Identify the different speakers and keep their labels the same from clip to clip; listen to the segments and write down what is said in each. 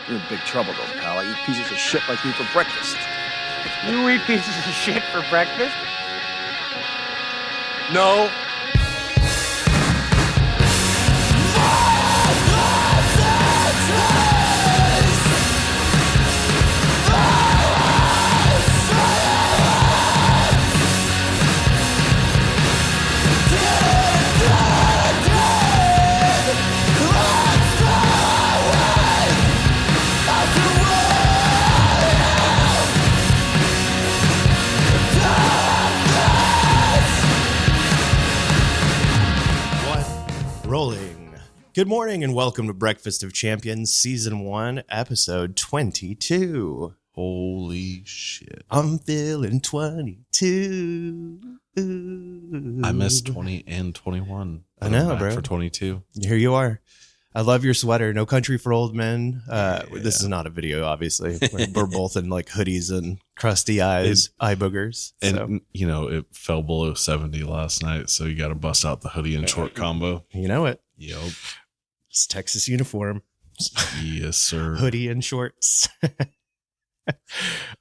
Speaker 1: You're in big trouble, though, pal. I eat pieces of shit like you for breakfast.
Speaker 2: You eat pieces of shit for breakfast?
Speaker 1: No.
Speaker 3: Rolling. Good morning and welcome to Breakfast of Champions, Season 1, Episode 22.
Speaker 4: Holy shit.
Speaker 3: I'm feeling 22.
Speaker 4: I missed 20 and 21.
Speaker 3: I know,
Speaker 4: back
Speaker 3: bro.
Speaker 4: For 22.
Speaker 3: Here you are. I love your sweater. No Country for Old Men. This is not a video, obviously. We're both in like hoodies and crusty eyes, eye boogers.
Speaker 4: And, you know, it fell below 70 last night, so you got to bust out the hoodie and short combo.
Speaker 3: You know it.
Speaker 4: Yep.
Speaker 3: It's Texas uniform.
Speaker 4: Yes, sir.
Speaker 3: Hoodie and shorts.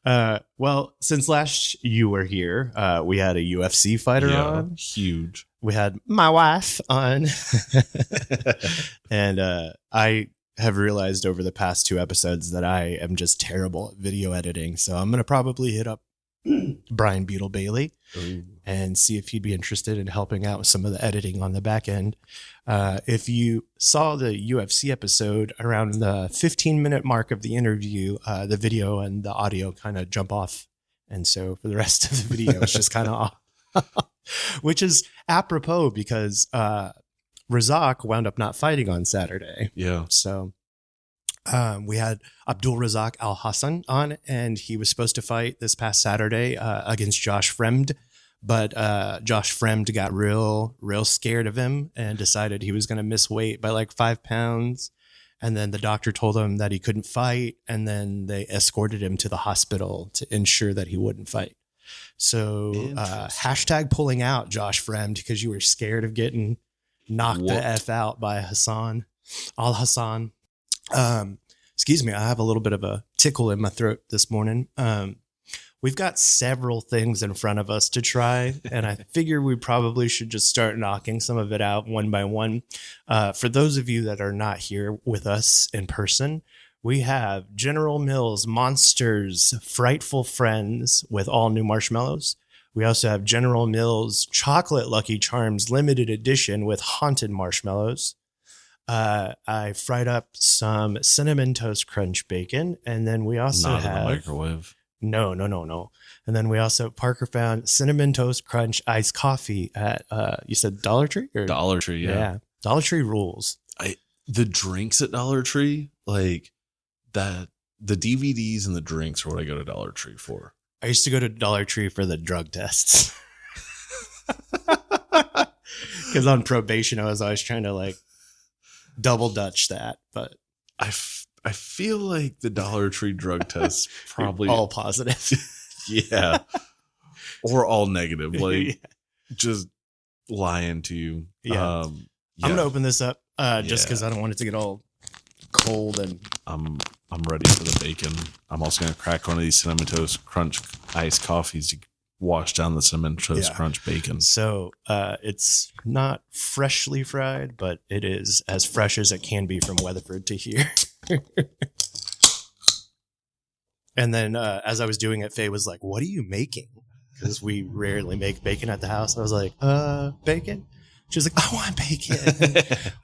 Speaker 3: Well, since last you were here, we had a UFC fighter on.
Speaker 4: Huge.
Speaker 3: We had my wife on. And I have realized over the past 2 episodes that I am just terrible at video editing. So I'm going to probably hit up Brian Beetle Bailey and see if he'd be interested in helping out with some of the editing on the back end. If you saw the UFC episode around the 15-minute mark of the interview, the video and the audio kind of jump off. And so for the rest of the video, it's just kind of off, which is apropos because Razak wound up not fighting on Saturday.
Speaker 4: Yeah.
Speaker 3: So we had Abdul Razak Al Hassan on, and he was supposed to fight this past Saturday against Josh Fremd. But Josh Fremd got real scared of him and decided he was going to miss weight by like 5 pounds. And then the doctor told him that he couldn't fight. And then they escorted him to the hospital to ensure that he wouldn't fight. So hashtag pulling out, Josh Fremd, because you were scared of getting knocked the F out by Hassan. Al Hassan. Excuse me. I have a little bit of a tickle in my throat this morning. We've got several things in front of us to try, and I figure we probably should just start knocking some of it out one by one. For those of you that are not here with us in person, we have General Mills Monsters Frightful Friends with all new marshmallows. We also have General Mills Chocolate Lucky Charms Limited Edition with haunted marshmallows. I fried up some Cinnamon Toast Crunch bacon, and then we also
Speaker 4: Not
Speaker 3: have...
Speaker 4: in the microwave.
Speaker 3: No. And then we also, Parker found Cinnamon Toast Crunch iced coffee at, you said Dollar Tree? Or?
Speaker 4: Dollar Tree, yeah.
Speaker 3: Dollar Tree rules.
Speaker 4: The drinks at Dollar Tree, like that, the DVDs and the drinks are what I go to Dollar Tree for.
Speaker 3: I used to go to Dollar Tree for the drug tests. Because on probation, I was always trying to like double Dutch that, but
Speaker 4: I feel like the Dollar Tree drug tests probably
Speaker 3: all positive.
Speaker 4: Yeah. Or all negative. Like just lying to you.
Speaker 3: Yeah. I'm going to open this up just because I don't want it to get all cold. And
Speaker 4: I'm ready for the bacon. I'm also going to crack one of these Cinnamon Toast Crunch iced coffees to wash down the Cinnamon Toast Crunch bacon.
Speaker 3: So it's not freshly fried, but it is as fresh as it can be from Weatherford to here. And then as I was doing it, Faye was like, "What are you making?" Because we rarely make bacon at the house. I was like, bacon? She was like, "I want bacon."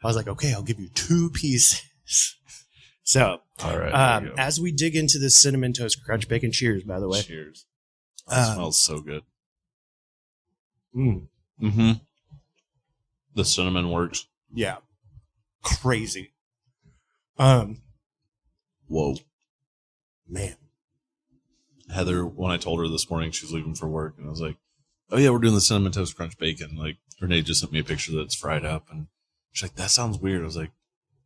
Speaker 3: I was like, "Okay, I'll give you 2 pieces." So
Speaker 4: all right,
Speaker 3: as we dig into this Cinnamon Toast Crunch bacon, cheers, by the way.
Speaker 4: Cheers. It smells so good.
Speaker 3: Mm-hmm.
Speaker 4: The cinnamon works.
Speaker 3: Yeah. Crazy.
Speaker 4: Whoa.
Speaker 3: Man.
Speaker 4: Heather, when I told her this morning she was leaving for work, and I was like, "Oh yeah, we're doing the Cinnamon Toast Crunch bacon." Like, Rene just sent me a picture that it's fried up, and she's like, "That sounds weird." I was like,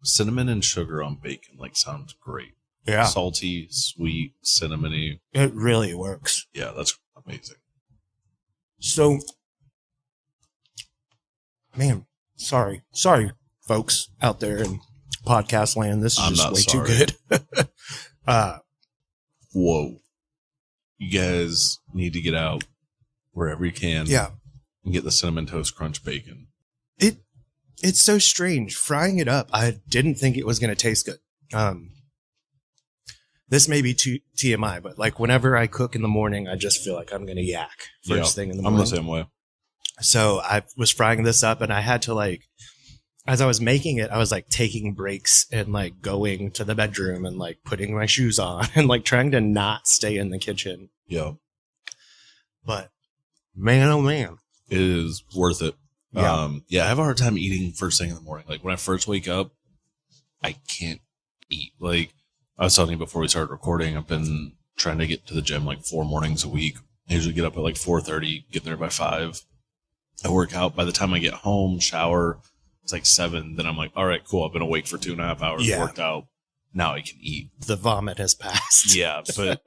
Speaker 4: cinnamon and sugar on bacon, like, sounds great.
Speaker 3: Yeah.
Speaker 4: Salty, sweet, cinnamony.
Speaker 3: It really works.
Speaker 4: Yeah, that's amazing.
Speaker 3: So, man, sorry, folks out there in podcast land. This is
Speaker 4: I'm
Speaker 3: just
Speaker 4: not
Speaker 3: way
Speaker 4: sorry.
Speaker 3: too good.
Speaker 4: Whoa. You guys need to get out wherever you can.
Speaker 3: Yeah.
Speaker 4: And get the Cinnamon Toast Crunch bacon.
Speaker 3: It's so strange. Frying it up, I didn't think it was going to taste good. This may be too TMI, but like whenever I cook in the morning, I just feel like I'm going to yak first thing in the morning.
Speaker 4: I'm the same way.
Speaker 3: So I was frying this up and I had to like, as I was making it, I was like taking breaks and like going to the bedroom and like putting my shoes on and like trying to not stay in the kitchen.
Speaker 4: Yeah.
Speaker 3: But man, oh man.
Speaker 4: It is worth it.
Speaker 3: Yeah.
Speaker 4: I have a hard time eating first thing in the morning. Like when I first wake up, I can't eat. Like I was telling you before we started recording, I've been trying to get to the gym like 4 mornings a week. I usually get up at like 4:30, get there by 5. I work out. By the time I get home, shower, it's like 7. Then I'm like, all right, cool. I've been awake for 2.5 hours, worked out. Now I can eat.
Speaker 3: The vomit has passed.
Speaker 4: Yeah, but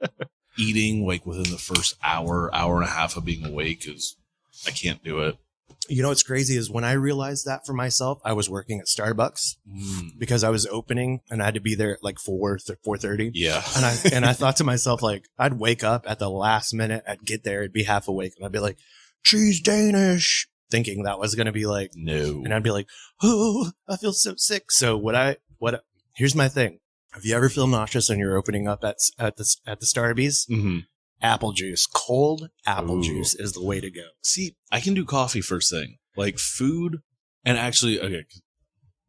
Speaker 4: eating like within the first hour and a half of being awake I can't do it.
Speaker 3: You know what's crazy is when I realized that for myself, I was working at Starbucks because I was opening and I had to be there at like 4:30.
Speaker 4: Yeah.
Speaker 3: And I thought to myself, like, I'd wake up at the last minute, I'd get there, I'd be half awake, and I'd be like, cheese Danish, thinking that was going to be like,
Speaker 4: no.
Speaker 3: And I'd be like, oh, I feel so sick. So here's my thing. Have you ever feel nauseous and you're opening up at the Starbucks?
Speaker 4: Mm-hmm.
Speaker 3: Apple juice, cold apple
Speaker 4: Ooh.
Speaker 3: Juice is the way to go.
Speaker 4: See, I can do coffee first thing. Like food, and actually, okay,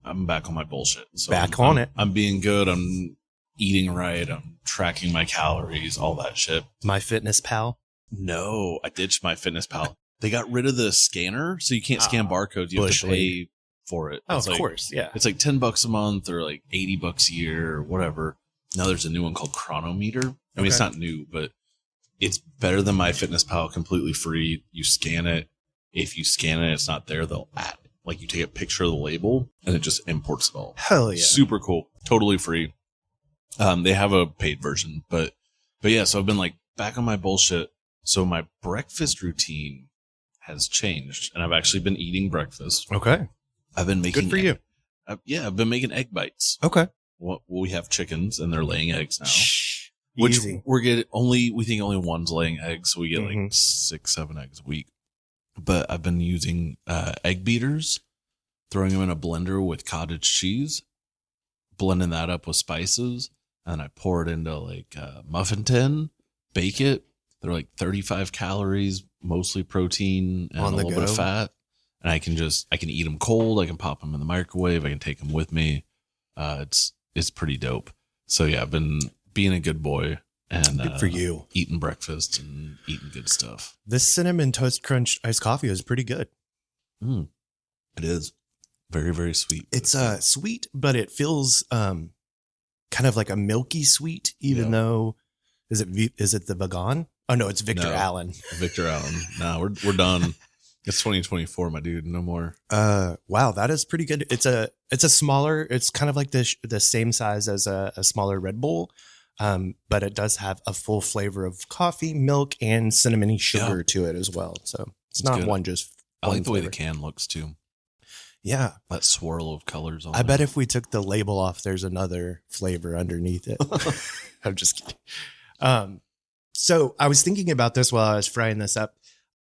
Speaker 4: I'm back on my bullshit. So I'm being good. I'm eating right. I'm tracking my calories, all that shit.
Speaker 3: My Fitness Pal.
Speaker 4: No, I ditched my Fitness Pal. They got rid of the scanner, so you can't scan barcodes. You have to pay for it.
Speaker 3: Oh,
Speaker 4: it's
Speaker 3: of
Speaker 4: like,
Speaker 3: course, yeah.
Speaker 4: It's like $10 a month or like $80 a year or whatever. Now there's a new one called Chronometer. I mean, it's not new, but it's better than my Fitness Pal, completely free. You scan it. If you scan it, it's not there, they'll add it. Like you take a picture of the label and it just imports it all.
Speaker 3: Hell yeah.
Speaker 4: Super cool. Totally free. They have a paid version, but yeah, so I've been like back on my bullshit. So my breakfast routine has changed and I've actually been eating breakfast.
Speaker 3: Okay.
Speaker 4: I've been making
Speaker 3: Good for you.
Speaker 4: I've been making egg bites.
Speaker 3: Okay.
Speaker 4: Well, we have chickens and they're laying eggs now.
Speaker 3: Which
Speaker 4: Easy. We think only one's laying eggs, so we get like 6-7 eggs a week. But I've been using egg beaters, throwing them in a blender with cottage cheese, blending that up with spices, and I pour it into like a muffin tin, bake it. They're like 35 calories, mostly protein and a little bit of fat. And I can eat them cold. I can pop them in the microwave. I can take them with me. It's pretty dope. So yeah, I've been being a good boy and
Speaker 3: good for you.
Speaker 4: Eating breakfast and eating good stuff.
Speaker 3: This Cinnamon Toast Crunch iced coffee is pretty good.
Speaker 4: It is very, very sweet.
Speaker 3: It's sweet, but it feels kind of like a milky sweet, even though is it the vegan? Oh no, it's Victor Allen.
Speaker 4: Victor Allen. No, we're done. It's 2024, my dude. No more.
Speaker 3: Wow, that is pretty good. It's a smaller. It's kind of like the same size as a smaller Red Bull, but it does have a full flavor of coffee, milk, and cinnamony sugar to it as well. So it's not
Speaker 4: good.
Speaker 3: One just.
Speaker 4: I like the
Speaker 3: flavor.
Speaker 4: way the can looks too.
Speaker 3: Yeah,
Speaker 4: that swirl of colors.
Speaker 3: I bet if we took the label off, there's another flavor underneath it. I'm just kidding. So I was thinking about this while I was frying this up.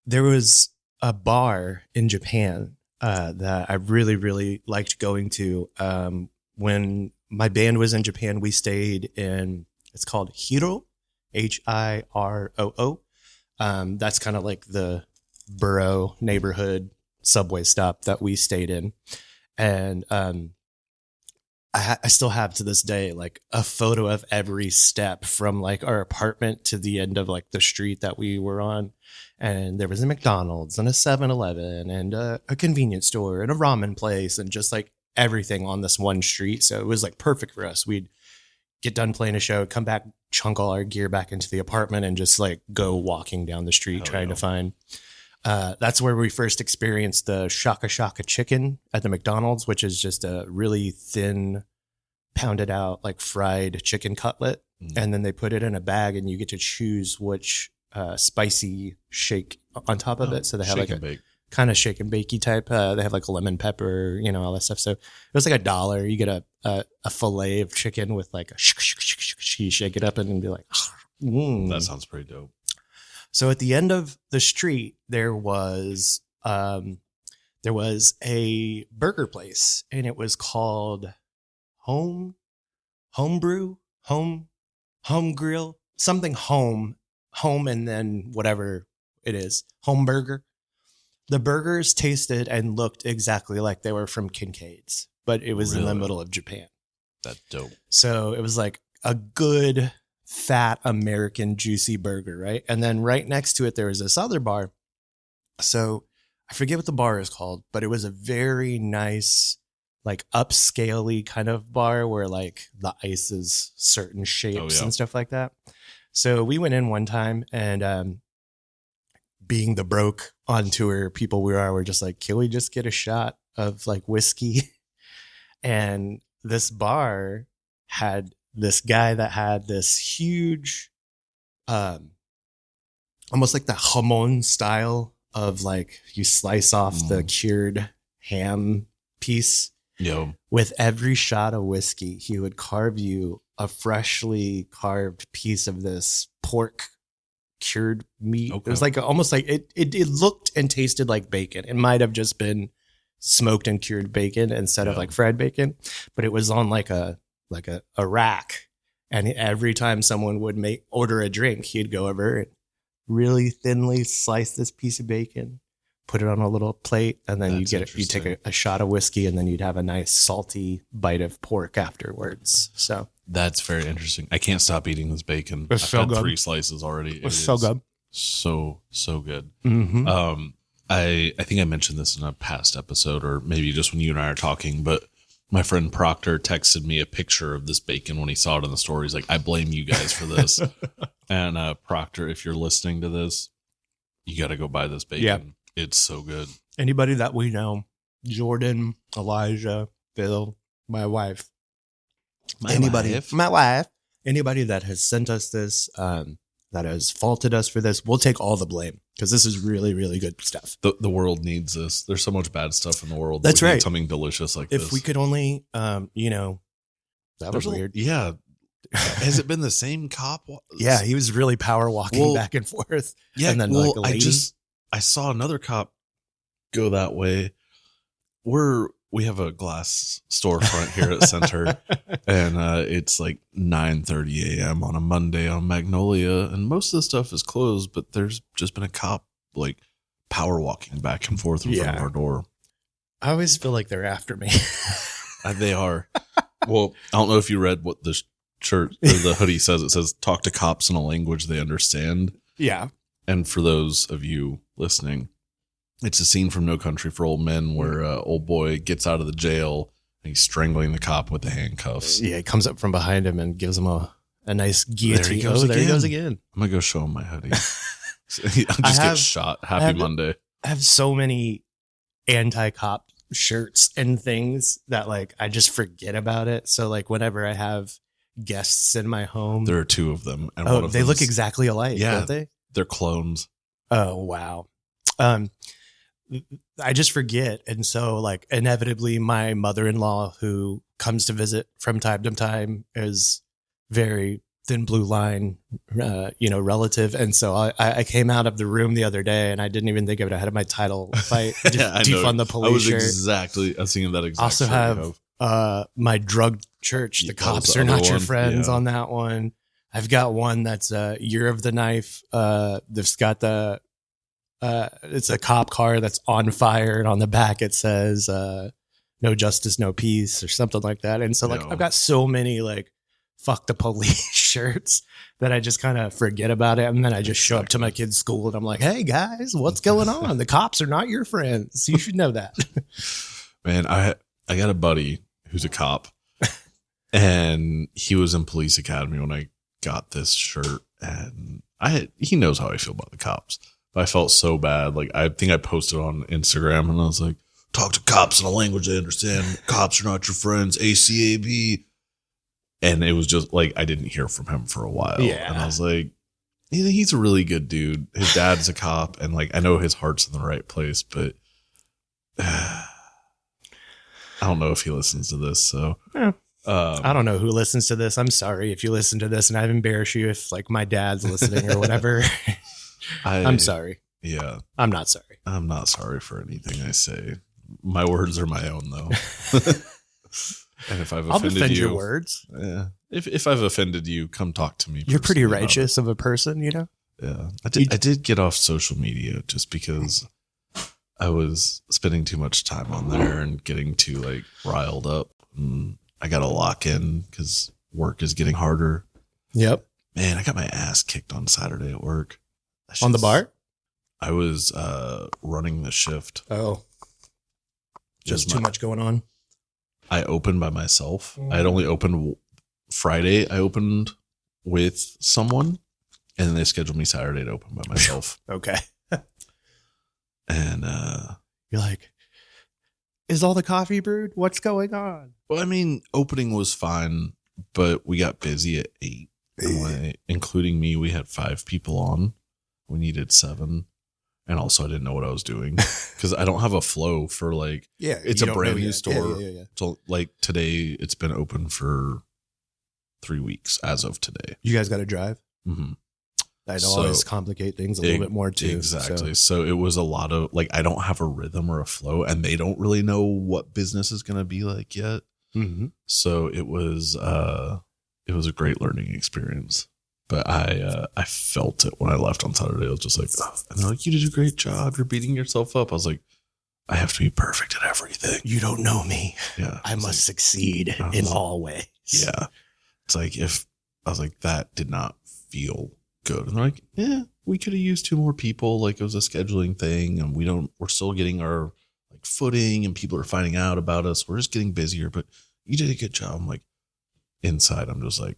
Speaker 3: There was a bar in Japan that I really, really liked going to. When my band was in Japan, we stayed in, it's called Hiro, Hiroo. That's kind of like the borough neighborhood subway stop that we stayed in. And I still have to this day like a photo of every step from like our apartment to the end of like the street that we were on. And there was a McDonald's and a 7-Eleven and a convenience store and a ramen place and just like everything on this one street. So it was like perfect for us. We'd get done playing a show, come back, chunk all our gear back into the apartment and just like go walking down the street trying to find. That's where we first experienced the shaka shaka chicken at the McDonald's, which is just a really thin, pounded out, like fried chicken cutlet. And then they put it in a bag and you get to choose which spicy shake on top of it. So they have like kind of shake and bakey type. They have like lemon pepper, you know, all that stuff. So it was like $1. You get a fillet of chicken with like you shake it up and then be like,
Speaker 4: That sounds pretty dope.
Speaker 3: So at the end of the street, there was a burger place, and it was called Home Grill, something home, and then whatever it is, Home Burger. The burgers tasted and looked exactly like they were from Kincaid's, but it was in the middle of Japan.
Speaker 4: That's dope.
Speaker 3: So it was like a good, fat American juicy burger, right? And then right next to it, there was this other bar. So I forget what the bar is called, but it was a very nice, like upscale-y kind of bar where like the ice is certain shapes and stuff like that. So we went in one time, and being the broke on tour people we are, we're just like, can we just get a shot of like whiskey? And this bar had this guy that had this huge, almost like the jamon style of like you slice off the cured ham piece. With every shot of whiskey, he would carve you a freshly carved piece of this pork cured meat. Okay. It was like almost like it looked and tasted like bacon. It might have just been smoked and cured bacon instead of like fried bacon, but it was on like a rack. And every time someone would order a drink, he'd go over and really thinly slice this piece of bacon, put it on a little plate, and then you take a shot of whiskey, and then you'd have a nice salty bite of pork afterwards. So
Speaker 4: that's very interesting. I can't stop eating this bacon. I've had 3 slices already.
Speaker 3: It's so good.
Speaker 4: So good.
Speaker 3: Mm-hmm.
Speaker 4: I think I mentioned this in a past episode, or maybe just when you and I are talking, but my friend Proctor texted me a picture of this bacon when he saw it in the store. He's like, I blame you guys for this. And Proctor, if you're listening to this, you got to go buy this bacon.
Speaker 3: Yep.
Speaker 4: It's so good.
Speaker 3: Anybody that we know, Jordan, Elijah, Phil, my wife, anybody that has sent us this, that has faulted us for this, we'll take all the blame, because this is really, really good stuff.
Speaker 4: The world needs this. There's so much bad stuff in the world.
Speaker 3: That's right.
Speaker 4: Something delicious like this.
Speaker 3: If we could only, that was weird.
Speaker 4: Yeah. Has it been the same cop?
Speaker 3: Yeah, he was really power walking back and forth.
Speaker 4: Yeah,
Speaker 3: and then
Speaker 4: like a lady. I saw another cop go that way. We have a glass storefront here at Center, and it's like 9:30 a.m. on a Monday on Magnolia, and most of the stuff is closed, but there's just been a cop like power walking back and forth in front of our door.
Speaker 3: I always feel like they're after me.
Speaker 4: They are. Well, I don't know if you read what the shirt or the hoodie says. It says, talk to cops in a language they understand.
Speaker 3: Yeah.
Speaker 4: And for those of you listening, it's a scene from No Country for Old Men where old boy gets out of the jail and he's strangling the cop with the handcuffs.
Speaker 3: Yeah, he comes up from behind him and gives him a nice guillotine.
Speaker 4: There he goes again. I'm going to go show him my hoodie. I'll just get shot. Happy Monday.
Speaker 3: I have so many anti-cop shirts and things that like I just forget about it. So like whenever I have guests in my home,
Speaker 4: there are 2 of them, and
Speaker 3: one of they look exactly alike. Yeah, don't they?
Speaker 4: They're clones.
Speaker 3: Oh wow. I just forget, and so like inevitably my mother-in-law, who comes to visit from time to time, is very thin blue line relative, and so I came out of the room the other day and I didn't even think of it. I had my title fight defund the police shirt.
Speaker 4: I was thinking that exactly.
Speaker 3: Also have my drug church, the cops are not your friends, on that one. I've got one that's Year of the Knife. That's got it's a cop car that's on fire, and on the back it says no justice, no peace, or something like that. And so like I've got so many like fuck the police shirts that I just kind of forget about it. And then I just show up to my kid's school and I'm like, hey guys, what's going on? The cops are not your friends. You should know that.
Speaker 4: Man, I got a buddy who's a cop, and he was in police academy when I got this shirt, and he knows how I feel about the cops. But I felt so bad. Like, I think I posted on Instagram and I was like, talk to cops in a language they understand. Cops are not your friends. ACAB. And it was just like, I didn't hear from him for a while. Yeah. And I was like, he's a really good dude. His dad's a cop, and like, I know his heart's in the right place, but I don't know if he listens to this, so
Speaker 3: Yeah. I don't know who listens to this. I'm sorry if you listen to this and I've embarrassed you if like my dad's listening or whatever. I'm sorry.
Speaker 4: Yeah.
Speaker 3: I'm not sorry.
Speaker 4: I'm not sorry for anything I say. My words are my own, though. And if I've
Speaker 3: I'll
Speaker 4: offended
Speaker 3: defend
Speaker 4: you,
Speaker 3: your words.
Speaker 4: Yeah. If I've offended you, come talk to me.
Speaker 3: You're pretty
Speaker 4: personally about
Speaker 3: righteous of a person, you know?
Speaker 4: it. Yeah. I did get off social media just because I was spending too much time on there and getting too like riled up. And I got to lock in because work is getting harder.
Speaker 3: Yep.
Speaker 4: Man, I got my ass kicked on Saturday at work.
Speaker 3: On the bar?
Speaker 4: I was running the shift.
Speaker 3: Oh. Just too much going on.
Speaker 4: I opened by myself. I had only opened Friday. I opened with someone, and then they scheduled me Saturday to open by myself.
Speaker 3: Okay.
Speaker 4: And
Speaker 3: you're like, is all the coffee brewed? What's going on?
Speaker 4: well, I mean, opening was fine, but we got busy at 8. Including me, we had 5 people on. We needed 7. And also I didn't know what I was doing because I don't have a flow for like, it's a brand new store.
Speaker 3: Yeah.
Speaker 4: So like today it's been open for 3 weeks as of today.
Speaker 3: You guys got to drive?
Speaker 4: Mm-hmm.
Speaker 3: I'd always complicate things a little bit more too.
Speaker 4: Exactly. So it was a lot of like, I don't have a rhythm or a flow and they don't really know what business is going to be like yet.
Speaker 3: Mm-hmm.
Speaker 4: So it was a great learning experience. But I felt it when I left on Saturday. I was just like, oh. And they're like, you did a great job. You're beating yourself up. I was like, I have to be perfect at everything.
Speaker 3: You don't know me.
Speaker 4: Yeah.
Speaker 3: I must succeed in all ways.
Speaker 4: Yeah. It's like I was like, that did not feel good. And they're like, yeah, we could have used 2 more people. Like it was a scheduling thing and we're still getting our like footing and people are finding out about us. We're just getting busier, but you did a good job. I'm like, inside, I'm just like,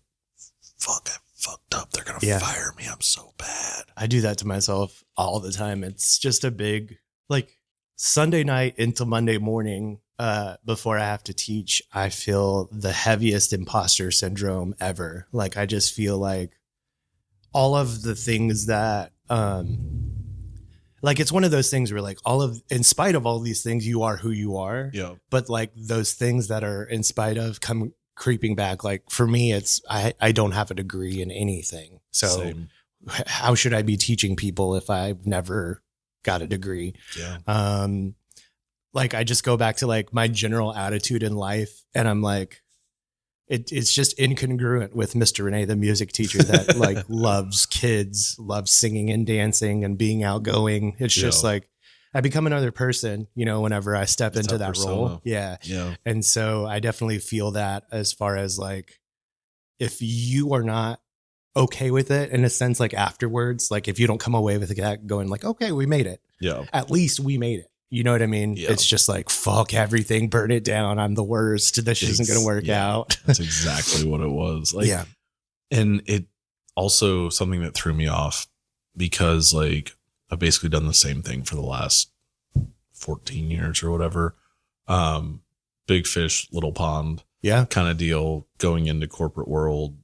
Speaker 4: fuck, I fucked up. They're going to fire me. I'm so bad.
Speaker 3: I do that to myself all the time. It's just a big, like Sunday night into Monday morning, before I have to teach, I feel the heaviest imposter syndrome ever. Like, I just feel like all of the things that, like, it's one of those things where like in spite of all these things, you are who you are.
Speaker 4: Yeah.
Speaker 3: But like those things that are in spite of come creeping back. Like for me, it's, I don't have a degree in anything. So
Speaker 4: Same.
Speaker 3: How should I be teaching people if I've never got a degree?
Speaker 4: Yeah.
Speaker 3: Like I just go back to like my general attitude in life and I'm like, it's just incongruent with Mr. Rene, the music teacher that like loves kids, loves singing and dancing and being outgoing. It's just like, I become another person, you know, whenever I step into that role. Yeah.
Speaker 4: Yeah.
Speaker 3: And so I definitely feel that as far as like, if you are not okay with it in a sense, like afterwards, like if you don't come away with that going like, okay, we made it.
Speaker 4: Yeah.
Speaker 3: At least we made it. You know what I mean?
Speaker 4: Yeah.
Speaker 3: It's just like, fuck everything, burn it down. I'm the worst. This isn't going to work out.
Speaker 4: That's exactly what it was. Like,
Speaker 3: yeah.
Speaker 4: And it also something that threw me off because like I've basically done the same thing for the last 14 years or whatever. Big fish, little pond.
Speaker 3: Yeah.
Speaker 4: Kind of deal going into corporate world,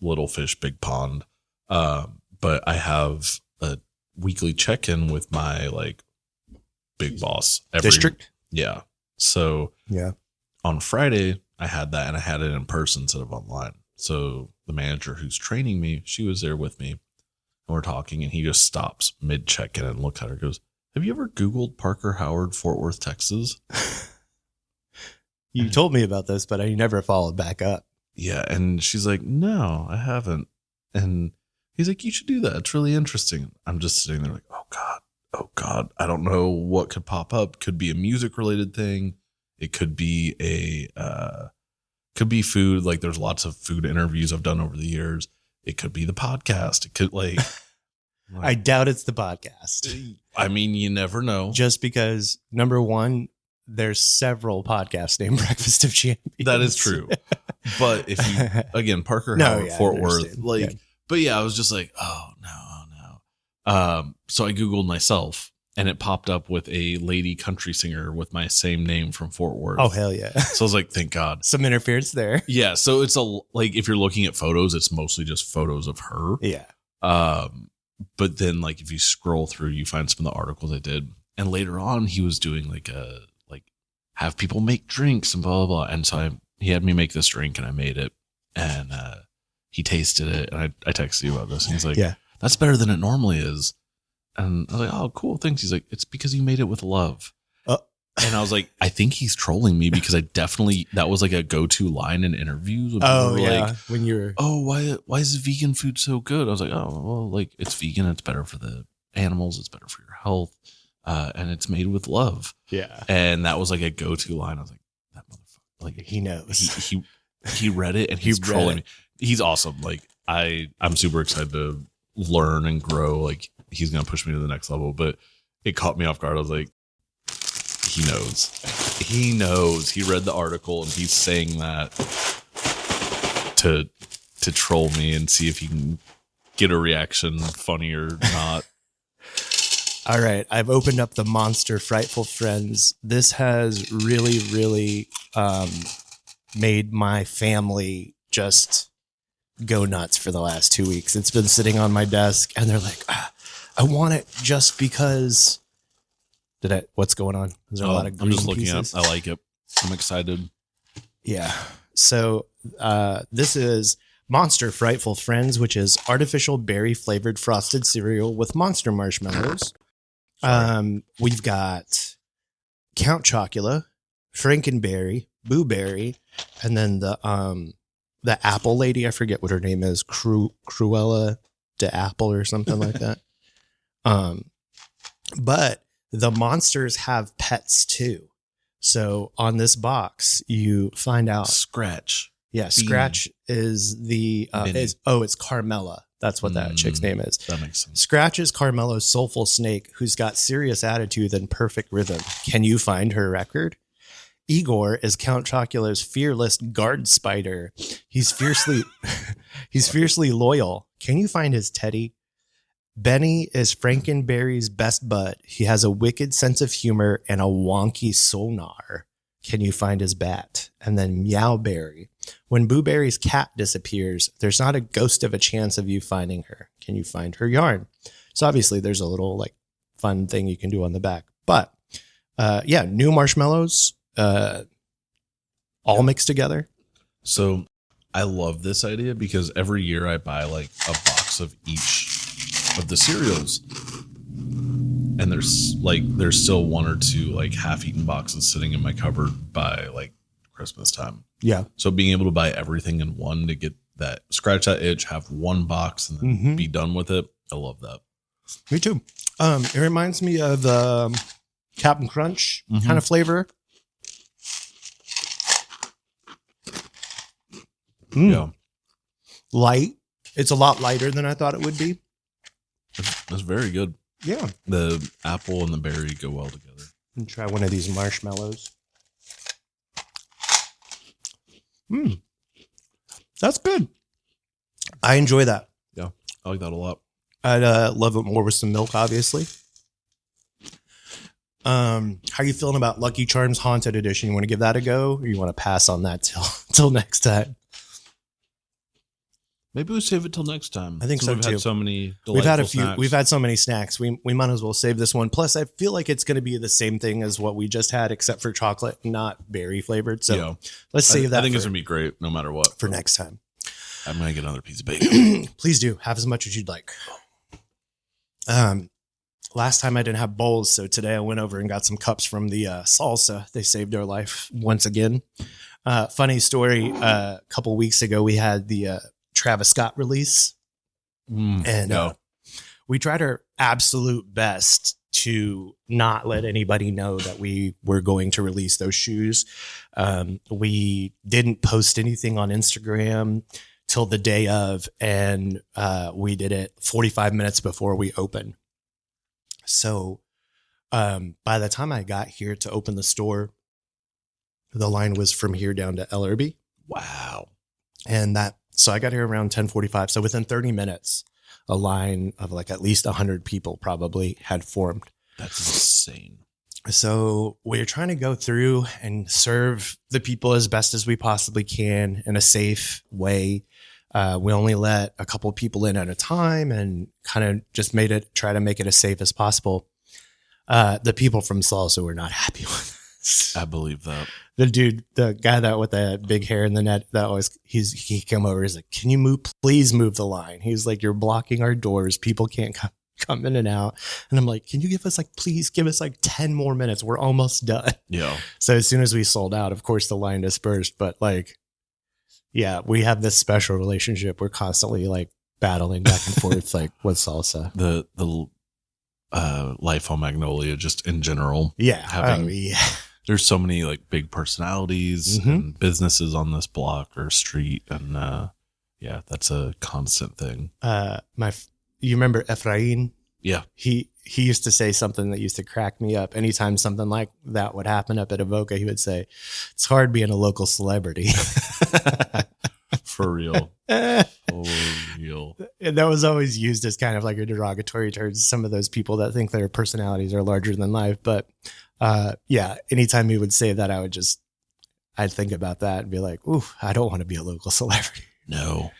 Speaker 4: little fish, big pond. But I have a weekly check-in with my like big boss
Speaker 3: District.
Speaker 4: Yeah. So
Speaker 3: yeah,
Speaker 4: on Friday I had that and I had it in person instead of online. So the manager who's training me, she was there with me and we're talking and he just stops mid check-in and looks at her and goes, have you ever Googled Parker Howard, Fort Worth, Texas?
Speaker 3: You told me about this, but I never followed back up.
Speaker 4: Yeah. And she's like, no, I haven't. And he's like, you should do that. It's really interesting. I'm just sitting there like, oh God, I don't know what could pop up. Could be a music related thing. It could be could be food. Like there's lots of food interviews I've done over the years. It could be the podcast. It could like
Speaker 3: I doubt it's the podcast.
Speaker 4: I mean, you never know.
Speaker 3: Just because number one, there's several podcasts named Breakfast of Champions.
Speaker 4: That is true. But if you, again, Parker Howard, Fort Worth, like, but yeah, I was just like, oh no. So I Googled myself and it popped up with a lady country singer with my same name from Fort Worth.
Speaker 3: Oh, hell yeah.
Speaker 4: So I was like, thank God.
Speaker 3: Some interference there.
Speaker 4: Yeah. So it's like, if you're looking at photos, it's mostly just photos of her.
Speaker 3: Yeah.
Speaker 4: But then like, if you scroll through, you find some of the articles I did. And later on, he was doing like have people make drinks and blah, blah, blah. And so he had me make this drink and I made it and he tasted it. And I texted you about this and he's like,
Speaker 3: Yeah.
Speaker 4: That's better than it normally is. And I was like, oh, cool. Thanks. He's like, it's because you made it with love. And I was like, I think he's trolling me because that was like a go-to line in interviews. When
Speaker 3: Oh,
Speaker 4: people were
Speaker 3: yeah.
Speaker 4: like,
Speaker 3: When you're,
Speaker 4: oh, why is vegan food so good? I was like, oh, well, like it's vegan. It's better for the animals. It's better for your health. And it's made with love.
Speaker 3: yeah.
Speaker 4: And that was like a go-to line. I was like, that motherfucker. Like
Speaker 3: He knows.
Speaker 4: he read it and he's trolling me. He's awesome. Like I'm super excited to learn and grow. Like he's going to push me to the next level, but it caught me off guard. I was like, he knows. He read the article and he's saying that to troll me and see if he can get a reaction, funny or not.
Speaker 3: All right. I've opened up the Monster Frightful Friends. This has really, really made my family just go nuts for the last 2 weeks. It's been sitting on my desk and they're like, I want it just because. What's going on? Is there a lot of green
Speaker 4: I'm just looking
Speaker 3: pieces?
Speaker 4: up. I like it. I'm excited.
Speaker 3: Yeah. So this is Monster Frightful Friends, which is artificial berry flavored frosted cereal with monster marshmallows. We've got Count Chocula, Frankenberry, Boo Berry, and then the apple lady. I forget what her name is. Cruella de Apple or something like that. But the monsters have pets too. So on this box, you find out
Speaker 4: Scratch.
Speaker 3: Yeah, Scratch is it's Carmela. That's what that chick's name is.
Speaker 4: That makes sense.
Speaker 3: Scratch is Carmela's soulful snake who's got serious attitude and perfect rhythm. Can you find her record? Igor is Count Chocula's fearless guard spider. He's fiercely loyal. Can you find his teddy? Benny is Frankenberry's best bud. He has a wicked sense of humor and a wonky sonar. Can you find his bat? And then Meowberry. When Boo Berry's cat disappears, there's not a ghost of a chance of you finding her. Can you find her yarn? So obviously there's a little like fun thing you can do on the back. But new marshmallows all mixed together.
Speaker 4: So I love this idea because every year I buy like a box of each of the cereals. And there's still one or two like half-eaten boxes sitting in my cupboard by like Christmas time.
Speaker 3: Yeah.
Speaker 4: So being able to buy everything in one to get that, scratch that itch, have one box and then be done with it. I love that.
Speaker 3: Me too. It reminds me of Captain Crunch kind of flavor.
Speaker 4: Yeah.
Speaker 3: Light. It's a lot lighter than I thought it would be.
Speaker 4: That's very good.
Speaker 3: Yeah.
Speaker 4: The apple and the berry go well together.
Speaker 3: And try one of these marshmallows. That's good. I enjoy that.
Speaker 4: Yeah. I like that a lot.
Speaker 3: I'd love it more with some milk, obviously. How are you feeling about Lucky Charms Haunted Edition? You want to give that a go, or you want to pass on that till next time?
Speaker 4: Maybe we save it till next time.
Speaker 3: I think so,
Speaker 4: we've
Speaker 3: too.
Speaker 4: had so many
Speaker 3: We've had a few.
Speaker 4: snacks.
Speaker 3: We've had so many snacks. We might as well save this one. Plus, I feel like it's going to be the same thing as what we just had, except for chocolate, not berry flavored. So let's save that.
Speaker 4: I think it's gonna be great no matter what.
Speaker 3: for next time.
Speaker 4: I'm gonna get another piece of bacon.
Speaker 3: Please do have as much as you'd like. Last time I didn't have bowls, so today I went over and got some cups from the Salsa. They saved our life once again. Funny story. A couple weeks ago, we had the Travis Scott release, and we tried our absolute best to not let anybody know that we were going to release those shoes. We didn't post anything on Instagram till the day of, and we did it 45 minutes before we opened. So by the time I got here to open the store, the line was from here down to LRB.
Speaker 4: Wow.
Speaker 3: And so I got here around 10:45. So within 30 minutes, a line of like at least 100 people probably had formed.
Speaker 4: That's insane.
Speaker 3: So we're trying to go through and serve the people as best as we possibly can in a safe way. We only let a couple of people in at a time and kind of just try to make it as safe as possible. The people from Salsa were not happy with us.
Speaker 4: I believe that.
Speaker 3: The guy that with the big hair in the net, that always he came over. He's like, "Can you please move the line?" He's like, "You're blocking our doors. People can't come in and out." And I'm like, "Can you please give us like 10 more minutes? We're almost done."
Speaker 4: Yeah.
Speaker 3: So as soon as we sold out, of course the line dispersed. But like, yeah, we have this special relationship. We're constantly like battling back and forth, like with Salsa.
Speaker 4: The life on Magnolia, just in general.
Speaker 3: Yeah.
Speaker 4: There's so many like big personalities and businesses on this block or street, and that's a constant thing.
Speaker 3: You remember Efrain?
Speaker 4: Yeah.
Speaker 3: He used to say something that used to crack me up. Anytime something like that would happen up at Evoca, he would say, "It's hard being a local celebrity."
Speaker 4: For real. For real.
Speaker 3: And that was always used as kind of like a derogatory towards some of those people that think their personalities are larger than life. But anytime he would say that, I'd think about that and be like, "Ooh, I don't want to be a local celebrity."
Speaker 4: No,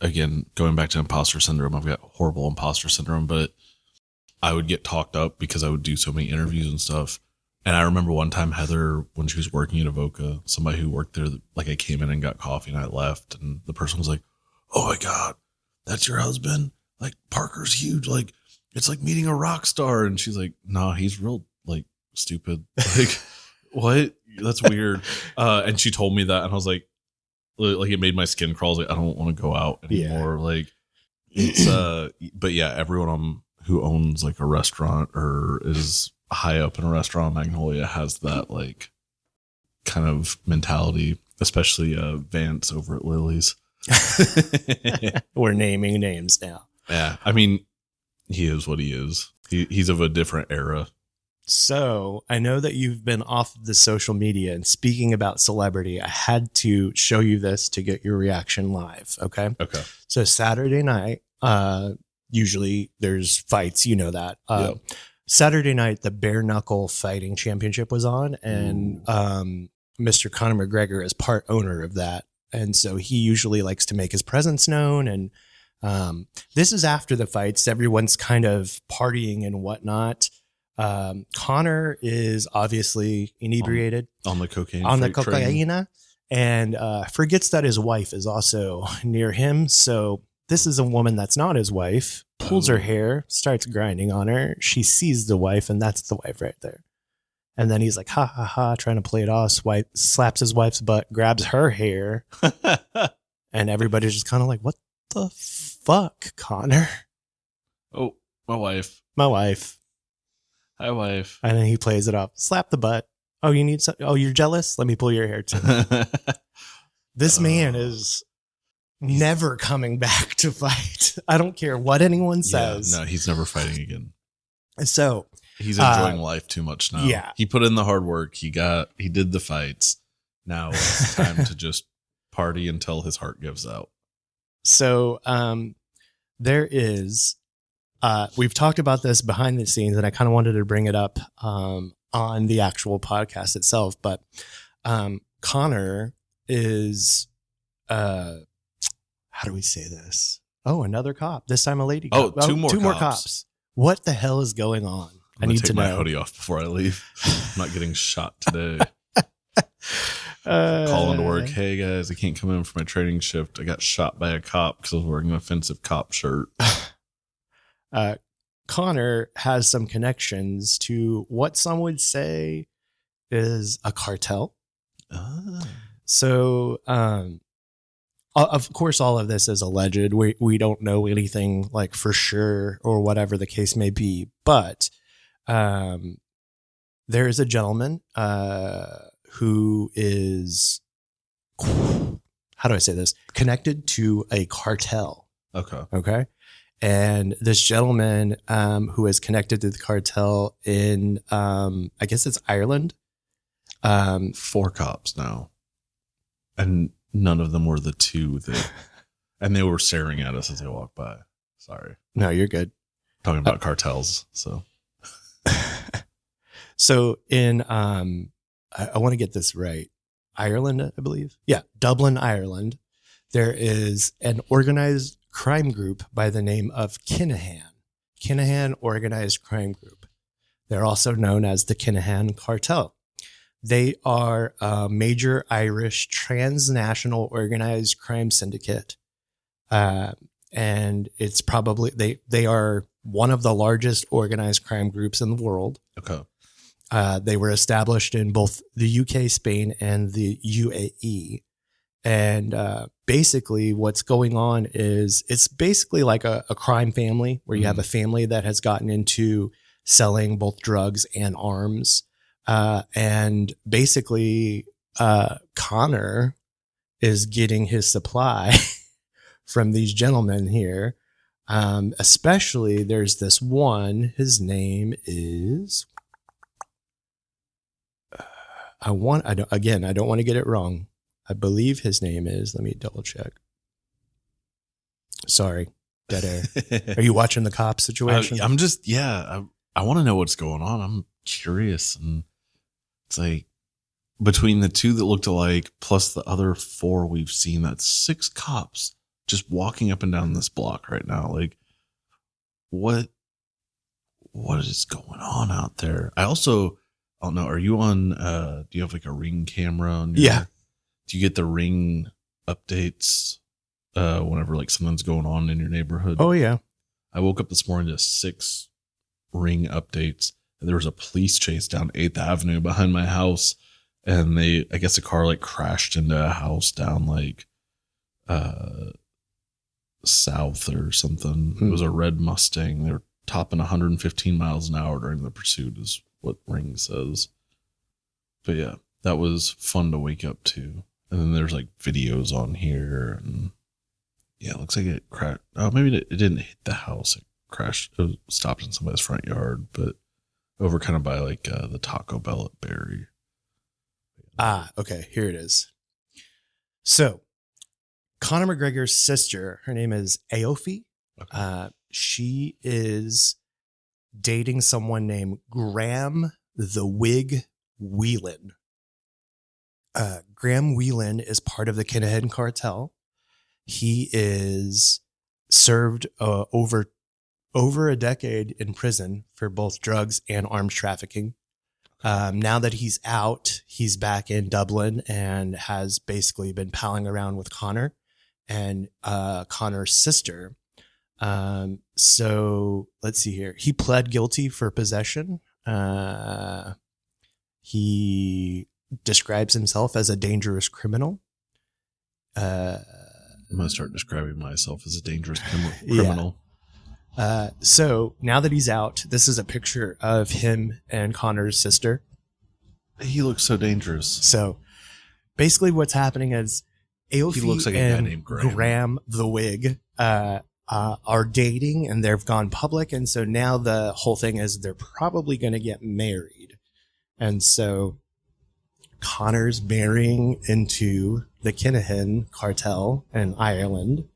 Speaker 4: again, going back to imposter syndrome, I've got horrible imposter syndrome, but I would get talked up because I would do so many interviews and stuff. And I remember one time Heather, when she was working at Evoca, somebody who worked there, like I came in and got coffee and I left, and the person was like, "Oh my God, that's your husband? Like Parker's huge. Like it's like meeting a rock star." And she's like, "No, he's real like stupid." Like, what? That's weird. And she told me that, and I was like it made my skin crawl. I was like, I don't want to go out anymore. Yeah. Like it's but yeah, everyone who owns like a restaurant or is high up in a restaurant, Magnolia, has that like kind of mentality, especially Vance over at Lily's.
Speaker 3: We're naming names now.
Speaker 4: Yeah, I mean, he is what he is. He's of a different era.
Speaker 3: So I know that you've been off the social media, and speaking about celebrity, I had to show you this to get your reaction live. Okay. So Saturday night, usually there's fights, you know that. Yep. Saturday night, the bare knuckle fighting championship was on, and Mr. Conor McGregor is part owner of that. And so he usually likes to make his presence known. And this is after the fights. Everyone's kind of partying and whatnot. Conor is obviously inebriated
Speaker 4: on the cocaine,
Speaker 3: and forgets that his wife is also near him. So this is a woman that's not his wife, pulls her hair, starts grinding on her. She sees the wife, and that's the wife right there. And then he's like, ha, ha, ha, trying to play it off, slaps his wife's butt, grabs her hair. And everybody's just kind of like, what the fuck, Conor?
Speaker 4: Oh, my wife. Hi, wife.
Speaker 3: And then he plays it off. Slap the butt. Oh, you need some? Oh, you're jealous? Let me pull your hair too. This man is never coming back to fight. I don't care what anyone says.
Speaker 4: No, he's never fighting again.
Speaker 3: So
Speaker 4: he's enjoying life too much now.
Speaker 3: Yeah.
Speaker 4: He put in the hard work. He did the fights. Now it's time to just party until his heart gives out.
Speaker 3: So there is, we've talked about this behind the scenes, and I kind of wanted to bring it up on the actual podcast itself. But Conor is, how do we say this? Oh, another cop. This time a lady cop.
Speaker 4: Two more
Speaker 3: cops. What the hell is going on?
Speaker 4: I need to take my hoodie off before I leave. I'm not getting shot today. Calling to work. Hey guys, I can't come in for my training shift. I got shot by a cop because I was wearing an offensive cop shirt.
Speaker 3: Conor has some connections to what some would say is a cartel. So, of course, all of this is alleged. We don't know anything like for sure or whatever the case may be. But there is a gentleman who is, how do I say this? Connected to a cartel. Okay. And this gentleman who is connected to the cartel in, I guess it's Ireland.
Speaker 4: 4 cops now. And none of them were the 2 that, and they were staring at us as they walked by. Sorry.
Speaker 3: No, you're good.
Speaker 4: Talking about cartels. So,
Speaker 3: so in, I want to get this right. Ireland, I believe. Yeah. Dublin, Ireland. There is an organized crime group by the name of Kinahan. Kinahan Organized Crime Group. They're also known as the Kinahan Cartel. They are a major Irish transnational organized crime syndicate. And it's probably, they are one of the largest organized crime groups in the world.
Speaker 4: Okay.
Speaker 3: They were established in both the UK, Spain, and the UAE. And basically what's going on is it's basically like a crime family where you have a family that has gotten into selling both drugs and arms. And basically Connor is getting his supply from these gentlemen here. Especially there's this one, his name is, I don't want to get it wrong. I believe his name is, let me double check. Sorry, dead air. Are you watching the cop situation?
Speaker 4: I'm just, I want to know what's going on. I'm curious. And it's like between the two that looked alike, plus the other 4 we've seen, that's 6 cops just walking up and down this block right now. Like what is going on out there? I don't know. Are you on, do you have like a Ring camera on your,
Speaker 3: Yeah.
Speaker 4: Do you get the Ring updates whenever like something's going on in your neighborhood?
Speaker 3: Oh yeah.
Speaker 4: I woke up this morning to 6 Ring updates, and there was a police chase down 8th Avenue behind my house, and I guess a car like crashed into a house down like south or something. It was a red Mustang. They were topping 115 miles an hour during the pursuit is what Ring says. But yeah, that was fun to wake up to. And then there's like videos on here, and yeah, it looks like it crashed. Oh, maybe it didn't hit the house. It crashed. It stopped in somebody's front yard, but over kind of by like the Taco Bell at Barry.
Speaker 3: Okay. Here it is. So Conor McGregor's sister, her name is Aoife.
Speaker 4: Okay.
Speaker 3: She is dating someone named Graham the Wig Whelan. Graham Whelan is part of the Kinahan cartel. He is served over a decade in prison for both drugs and arms trafficking. Now that he's out, he's back in Dublin and has basically been palling around with Connor and Connor's sister. So let's see here. He pled guilty for possession. He describes himself as a dangerous criminal.
Speaker 4: I'm going to start describing myself as a dangerous criminal.
Speaker 3: So now that he's out, this is a picture of him and Connor's sister.
Speaker 4: He looks so dangerous.
Speaker 3: So basically what's happening is Aoife
Speaker 4: He looks like a guy named
Speaker 3: Graham the Wig are dating, and they've gone public. And so now the whole thing is they're probably going to get married. And so Connor's marrying into the Kinahan cartel in Ireland,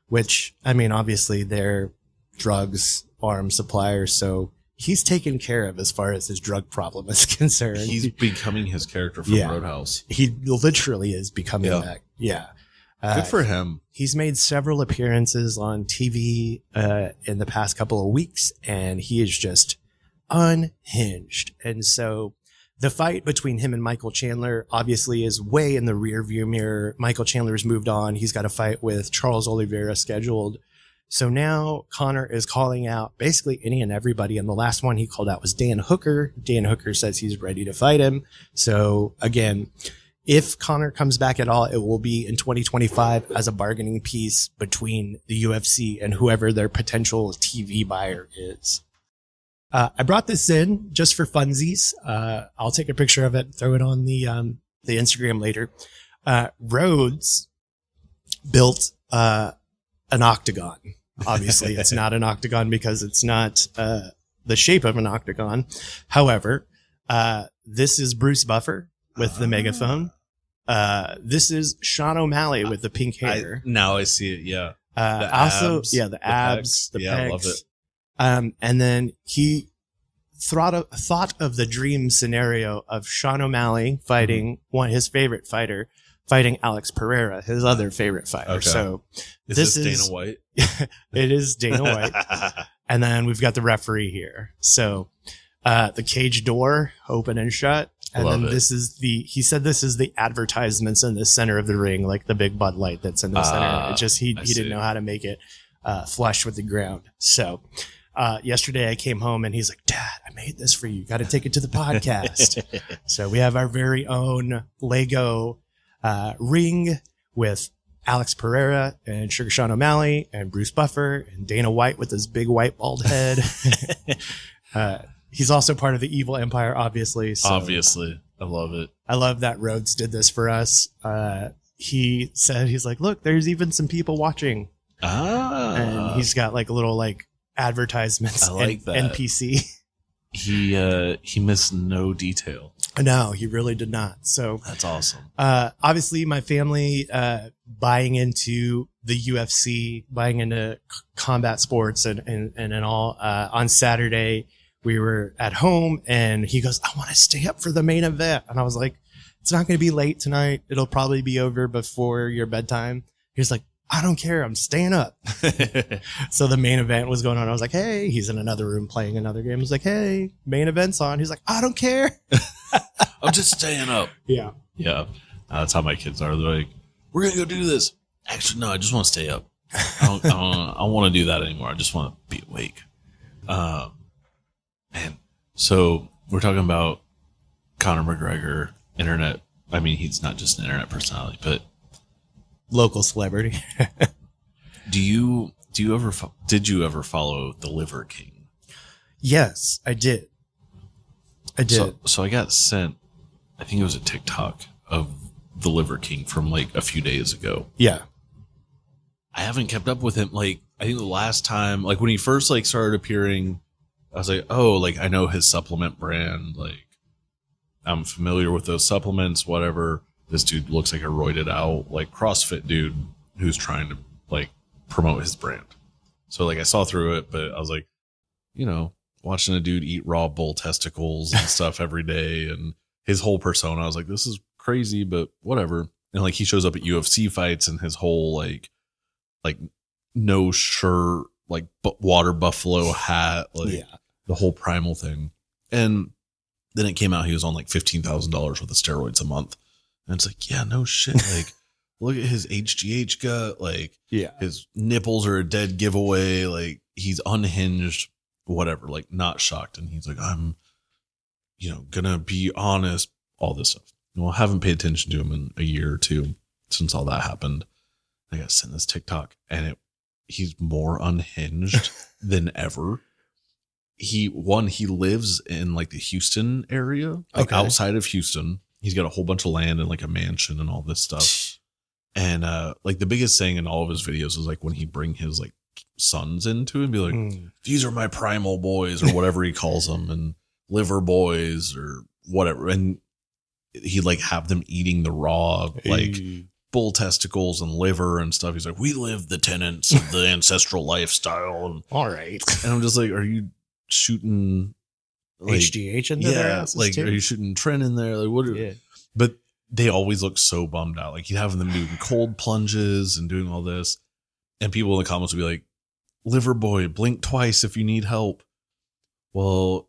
Speaker 3: which, I mean, obviously they're drugs, arms suppliers. So he's taken care of as far as his drug problem is concerned.
Speaker 4: He's becoming his character from Roadhouse.
Speaker 3: He literally is becoming that. Yeah.
Speaker 4: Good for him.
Speaker 3: He's made several appearances on TV in the past couple of weeks, and he is just unhinged. And so the fight between him and Michael Chandler obviously is way in the rear view mirror. Michael Chandler's moved on. He's got a fight with Charles Oliveira scheduled. So now Connor is calling out basically any and everybody. And the last one he called out was Dan Hooker. Dan Hooker says he's ready to fight him. So again, if Connor comes back at all, it will be in 2025 as a bargaining piece between the UFC and whoever their potential TV buyer is. I brought this in just for funsies. I'll take a picture of it, throw it on the Instagram later. Rhodes built an octagon. Obviously, it's not an octagon because it's not the shape of an octagon. However, this is Bruce Buffer with the megaphone. This is Sean O'Malley with the pink hair.
Speaker 4: Now I see it. Yeah.
Speaker 3: The abs, the abs, the pecs.
Speaker 4: I love it.
Speaker 3: And then he thought of the dream scenario of Sean O'Malley fighting his favorite fighter, fighting Alex Pereira, his other favorite fighter.
Speaker 4: Okay.
Speaker 3: So
Speaker 4: Is this Dana White?
Speaker 3: It is Dana White. And then we've got the referee here. So the cage door open and shut. And
Speaker 4: Love
Speaker 3: then
Speaker 4: it.
Speaker 3: he said this is the advertisements in the center of the ring, like the big Bud Light that's in the center. It just, he didn't know how to make it flush with the ground. So yesterday I came home and he's like, Dad, I made this for you. Got to take it to the podcast. So we have our very own Lego ring with Alex Pereira and Sugar Sean O'Malley and Bruce Buffer and Dana White with his big white bald head. He's also part of the evil empire, obviously. So
Speaker 4: Obviously. I love it.
Speaker 3: I love that Rhodes did this for us. He said, he's like, look, there's even some people watching. And he's got like little like advertisements.
Speaker 4: I like that.
Speaker 3: NPC.
Speaker 4: He missed no detail.
Speaker 3: No, he really did not. So
Speaker 4: That's awesome.
Speaker 3: obviously my family buying into the UFC, buying into combat sports and all. On Saturday, we were at home and he goes, I want to stay up for the main event. And I was like, it's not going to be late tonight. It'll probably be over before your bedtime. He was like, I don't care. I'm staying up. So the main event was going on. I was like, hey, he's in another room playing another game. He's like, hey, main event's on. He's like, I don't care.
Speaker 4: I'm just staying up.
Speaker 3: Yeah.
Speaker 4: Yeah. That's how my kids are. They're like, we're going to go do this. Actually, no, I just want to stay up. I don't want to do that anymore. I just want to be awake. Man. So we're talking about Conor McGregor, internet. I mean, he's not just an internet personality, but
Speaker 3: Local celebrity.
Speaker 4: did you ever follow the Liver King?
Speaker 3: Yes, I did.
Speaker 4: So I got sent, I think it was a TikTok of the Liver King from like a few days ago.
Speaker 3: Yeah.
Speaker 4: I haven't kept up with him. Like, I think the last time, like when he first like started appearing, I was like, oh, like I know his supplement brand. Like I'm familiar with those supplements, whatever. This dude looks like a roided out, like CrossFit dude who's trying to like promote his brand. So like I saw through it, but I was like, you know, watching a dude eat raw bull testicles and stuff every day and his whole persona, I was like, this is crazy, but whatever. And like he shows up at UFC fights and his whole like no shirt, like water buffalo hat, like the whole primal thing. And then it came out he was on like $15,000 worth of steroids a month. And it's like, yeah, no shit. Like, look at his HGH gut. Like, his nipples are a dead giveaway. Like, he's unhinged, whatever. Like, not shocked. And he's like, I'm, gonna be honest. All this stuff. Well, I haven't paid attention to him in a year or two since all that happened. I got sent this TikTok, and he's more unhinged than ever. He lives in like the Houston area, like outside of Houston. He's got a whole bunch of land and like a mansion and all this stuff. And like the biggest thing in all of his videos is like when he bring his like sons into it and be like, these are my primal boys or whatever he calls them, and liver boys or whatever. And he like have them eating the raw like bull testicles and liver and stuff. He's like, we live the tenets of the ancestral lifestyle. And
Speaker 3: all right.
Speaker 4: And I'm just like, are you shooting like,
Speaker 3: HGH into their asses
Speaker 4: like
Speaker 3: too?
Speaker 4: Are you shooting Trent in there? Like what? But they always look so bummed out. Like he'd have them doing cold plunges and doing all this, and people in the comments would be like, "Liver boy, blink twice if you need help." Well,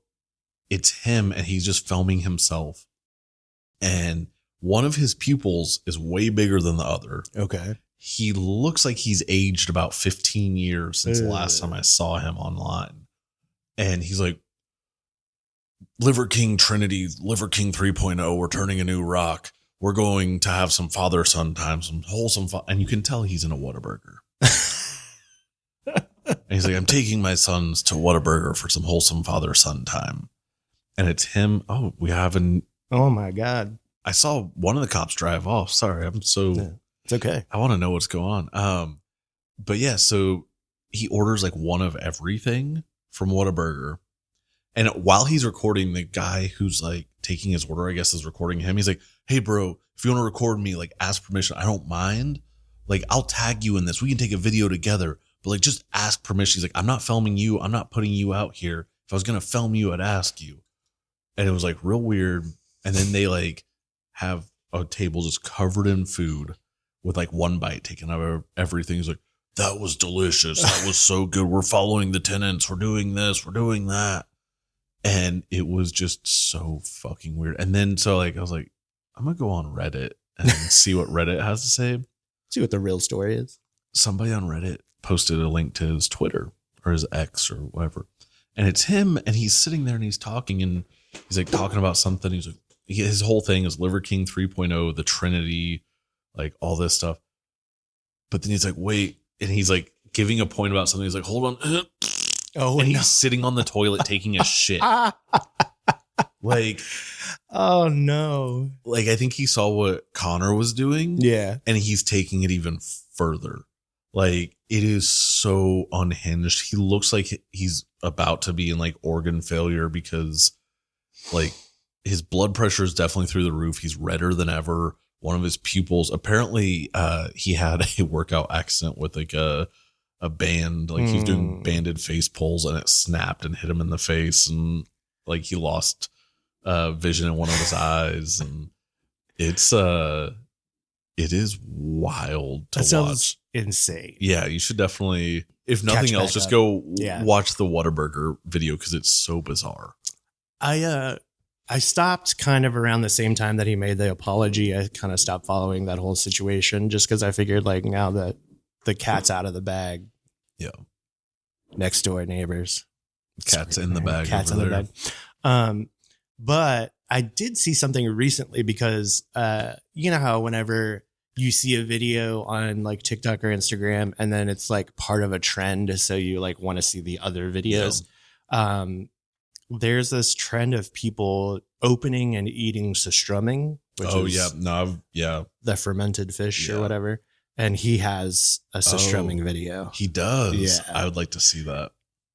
Speaker 4: it's him, and he's just filming himself, and one of his pupils is way bigger than the other.
Speaker 3: Okay,
Speaker 4: he looks like he's aged about 15 years since the last time I saw him online, and he's like, Liver King Trinity, Liver King 3.0, we're turning a new rock. We're going to have some father-son time, some wholesome and you can tell he's in a Whataburger. And he's like, I'm taking my sons to Whataburger for some wholesome father-son time. And it's him. Oh, we have
Speaker 3: oh my God.
Speaker 4: I saw one of the cops drive off. Sorry, it's
Speaker 3: okay.
Speaker 4: I want to know what's going on. But yeah, so he orders like one of everything from Whataburger. And while he's recording, the guy who's like taking his order, I guess, is recording him. He's like, hey, bro, if you want to record me, like ask permission. I don't mind. Like, I'll tag you in this. We can take a video together, but like, just ask permission. He's like, I'm not filming you. I'm not putting you out here. If I was going to film you, I'd ask you. And it was like real weird. And then they like have a table just covered in food with like one bite taken out of everything. He's like, that was delicious. That was so good. We're following the tenants. We're doing this. We're doing that. And it was just so fucking weird. And then, so like, I was like, I'm going to go on Reddit and see what Reddit has to say.
Speaker 3: See what the real story is.
Speaker 4: Somebody on Reddit posted a link to his Twitter or his X or whatever. And it's him, and he's sitting there and he's talking, and he's like talking about something. He's like, his whole thing is Liver King 3.0, the Trinity, like all this stuff. But then he's like, wait. And he's like giving a point about something. He's like, hold on.
Speaker 3: Oh,
Speaker 4: and he's sitting on the toilet taking a shit. Like,
Speaker 3: oh no.
Speaker 4: Like, I think he saw what Connor was doing.
Speaker 3: Yeah.
Speaker 4: And he's taking it even further. Like, it is so unhinged. He looks like he's about to be in like organ failure because like his blood pressure is definitely through the roof. He's redder than ever. One of his pupils, apparently he had a workout accident with like a band. Like he was doing banded face pulls and it snapped and hit him in the face. And like he lost vision in one of his eyes. And it is wild to watch.
Speaker 3: Insane.
Speaker 4: Yeah, you should definitely, if nothing else, just go watch the Whataburger video because it's so bizarre.
Speaker 3: I stopped kind of around the same time that he made the apology. I kind of stopped following that whole situation just because I figured like now that the cat's out of the bag.
Speaker 4: Yeah.
Speaker 3: Next door neighbors.
Speaker 4: Cat's in the bag.
Speaker 3: Cat's in the bag. But I did see something recently because you know how whenever you see a video on like TikTok or Instagram and then it's like part of a trend, so you like want to see the other videos. Yeah. There's this trend of people opening and eating surströmming, which is the fermented fish or whatever. And he has a surströmming video.
Speaker 4: He does.
Speaker 3: Yeah.
Speaker 4: I would like to see that.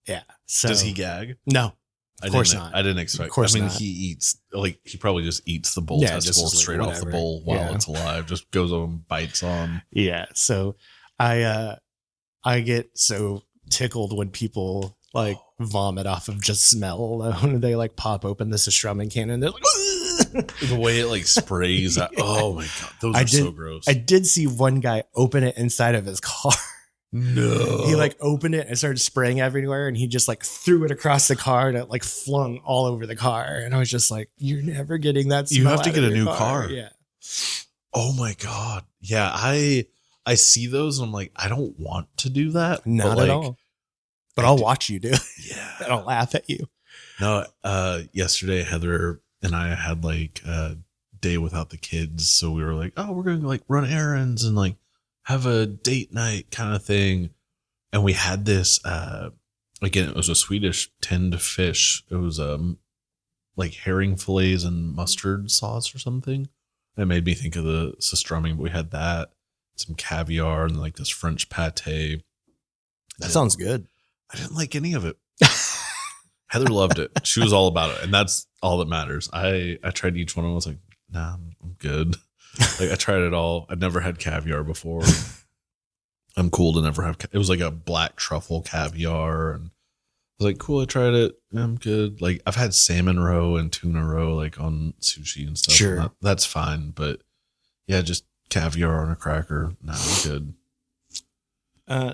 Speaker 3: Yeah. So,
Speaker 4: does he gag?
Speaker 3: No. Of course not.
Speaker 4: I didn't expect.
Speaker 3: Of course
Speaker 4: I mean,
Speaker 3: not.
Speaker 4: he eats like he probably just eats the bull testicle straight off the bull while it's alive. Just goes over and bites on.
Speaker 3: Yeah. So I get so tickled when people like vomit off of just smell alone. They like pop open the surströmming can and they're like
Speaker 4: the way it like sprays out. Oh my god, those are so gross.
Speaker 3: I did see one guy open it inside of his car.
Speaker 4: No,
Speaker 3: he like opened it and started spraying everywhere, and he just like threw it across the car and it like flung all over the car. And I was just like, "You're never getting that smell.
Speaker 4: You have to
Speaker 3: out
Speaker 4: get
Speaker 3: of
Speaker 4: a
Speaker 3: your
Speaker 4: new car."
Speaker 3: Yeah.
Speaker 4: Oh my god. Yeah, I see those and I'm like, I don't want to do that.
Speaker 3: Not at all. But I'll watch you do it.
Speaker 4: Yeah.
Speaker 3: And I'll laugh at you.
Speaker 4: No, yesterday Heather and I had like a day without the kids. So we were like, oh, we're going to like run errands and like have a date night kind of thing. And we had this, again, it was a Swedish tinned fish. It was like herring fillets and mustard sauce or something. It made me think of the surströmming, but we had that, some caviar and like this French pate.
Speaker 3: That sounds good.
Speaker 4: I didn't like any of it. Heather loved it. She was all about it. And that's all that matters. I tried each one and I was like, nah, I'm good. Like I tried it all. I'd never had caviar before. I'm cool to never have. It was like a black truffle caviar. And I was like, cool, I tried it. I'm good. Like I've had salmon roe and tuna roe like on sushi and stuff.
Speaker 3: Sure.
Speaker 4: And that's fine. But yeah, just caviar on a cracker. Nah, I'm good.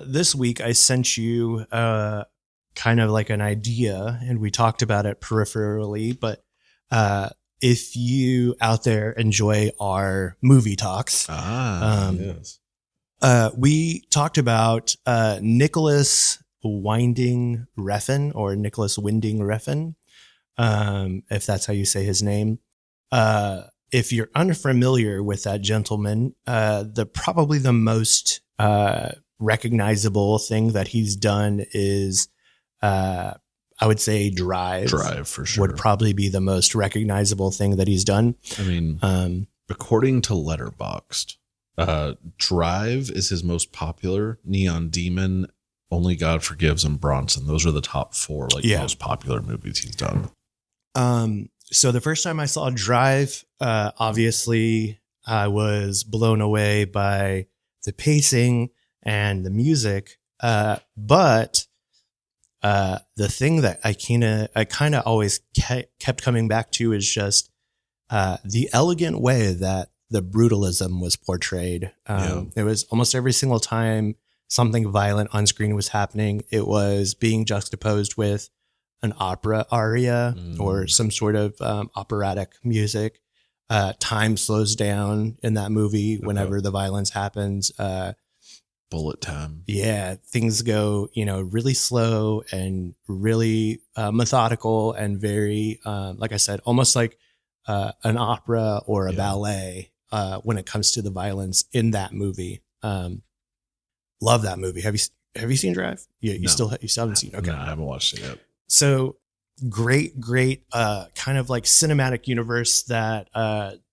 Speaker 3: This week I sent you kind of like an idea and we talked about it peripherally, but if you out there enjoy our movie talks,
Speaker 4: yes.
Speaker 3: We talked about Nicolas Winding Refn or Nicolas Winding Refn, if that's how you say his name. If you're unfamiliar with that gentleman, probably the most recognizable thing that he's done is I would say Drive
Speaker 4: for sure
Speaker 3: would probably be the most recognizable thing that he's done.
Speaker 4: I mean, according to Letterboxd, Drive is his most popular. Neon Demon, Only God Forgives, and Bronson. Those are the top 4 most popular movies he's done.
Speaker 3: So the first time I saw Drive, obviously I was blown away by the pacing and the music. But the thing that I kind of always kept coming back to is just the elegant way that the brutalism was portrayed. It was almost every single time something violent on screen was happening, it was being juxtaposed with an opera aria or some sort of operatic music. Time slows down in that movie whenever the violence happens.
Speaker 4: Bullet time.
Speaker 3: Yeah, things go, really slow and really methodical and very, like I said, almost like an opera or a ballet when it comes to the violence in that movie. Love that movie. Have you seen Drive? You
Speaker 4: No.
Speaker 3: still haven't seen? Okay,
Speaker 4: No, I haven't watched it yet.
Speaker 3: So great kind of like cinematic universe that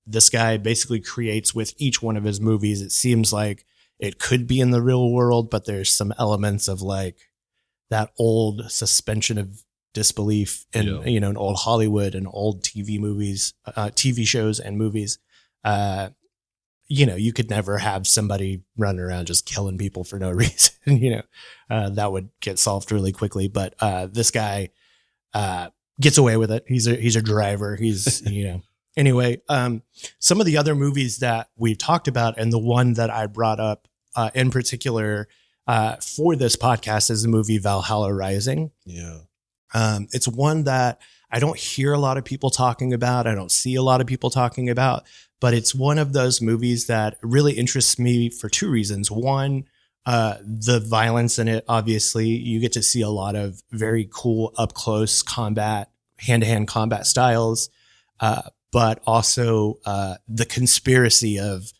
Speaker 3: this guy basically creates with each one of his movies. It seems like it could be in the real world, but there's some elements of like that old suspension of disbelief in in old Hollywood and old TV movies, TV shows and movies. You could never have somebody running around just killing people for no reason. That would get solved really quickly. But this guy gets away with it. He's a driver. He's Anyway, some of the other movies that we've talked about, and the one that I brought up in particular for this podcast is the movie Valhalla Rising.
Speaker 4: Yeah.
Speaker 3: It's one that I don't hear a lot of people talking about. I don't see a lot of people talking about, but it's one of those movies that really interests me for two reasons. One, the violence in it. Obviously, you get to see a lot of very cool up close combat, hand-to-hand combat styles. But also the conspiracy of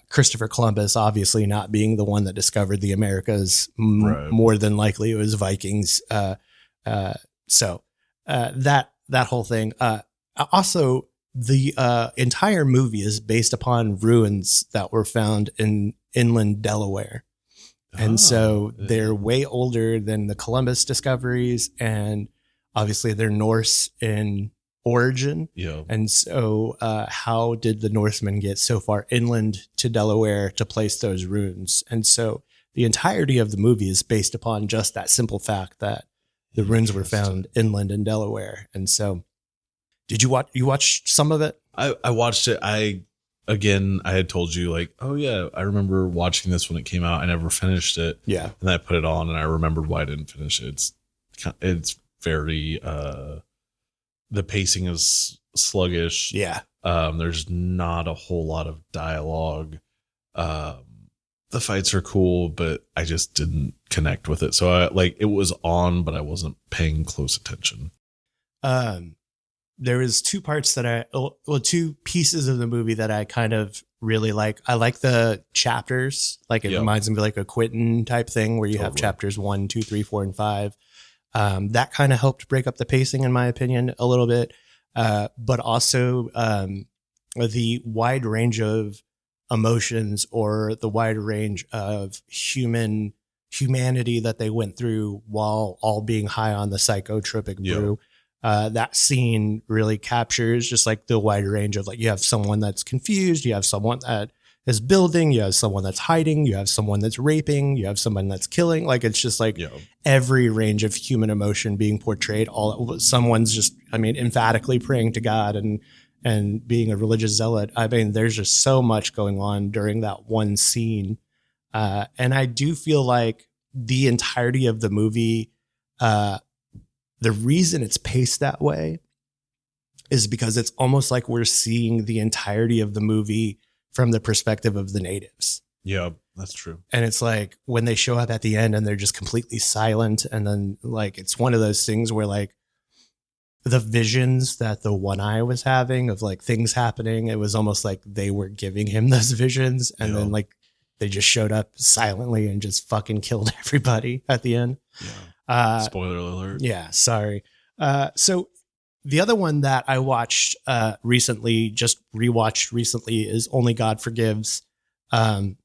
Speaker 3: Christopher Columbus obviously not being the one that discovered the Americas. More than likely it was Vikings. So that whole thing. Also, the entire movie is based upon ruins that were found in inland Delaware. And so they're way older than the Columbus discoveries, and obviously they're Norse in origin.
Speaker 4: Yeah.
Speaker 3: And so how did the Northmen get so far inland to Delaware to place those runes? And so the entirety of the movie is based upon just that simple fact that the runes were found inland in Delaware. And so did you watch some of it?
Speaker 4: I watched it. I had told you like, oh yeah, I remember watching this when it came out. I never finished it.
Speaker 3: Yeah.
Speaker 4: And then I put it on and I remembered why I didn't finish it. It's very, the pacing is sluggish.
Speaker 3: Yeah.
Speaker 4: There's not a whole lot of dialogue. The fights are cool, but I just didn't connect with it. So it was on, but I wasn't paying close attention.
Speaker 3: There is two pieces of the movie that I kind of really like. I like the chapters. Like it reminds me of like a Quentin type thing where you have chapters 1, 2, 3, 4, and 5. That kind of helped break up the pacing, in my opinion, a little bit. But also the wide range of emotions or the wide range of humanity that they went through while all being high on the psychotropic brew. That scene really captures just like the wide range of like, you have someone that's confused, you have someone that is building, you have someone that's hiding, you have someone that's raping, you have someone that's killing. Like, it's just like every range of human emotion being portrayed. Someone's just, emphatically praying to God and being a religious zealot. There's just so much going on during that one scene. And I do feel like the entirety of the movie, the reason it's paced that way is because it's almost like we're seeing the entirety of the movie from the perspective of the natives.
Speaker 4: Yeah, that's true.
Speaker 3: And it's like when they show up at the end and they're just completely silent. And then like, it's one of those things where like the visions that the one eye was having of like things happening, it was almost like they were giving him those visions. And then like they just showed up silently and just fucking killed everybody at the end.
Speaker 4: Yeah. Spoiler alert.
Speaker 3: Yeah. Sorry. So the other one that I watched recently, just rewatched recently, is Only God Forgives. Again,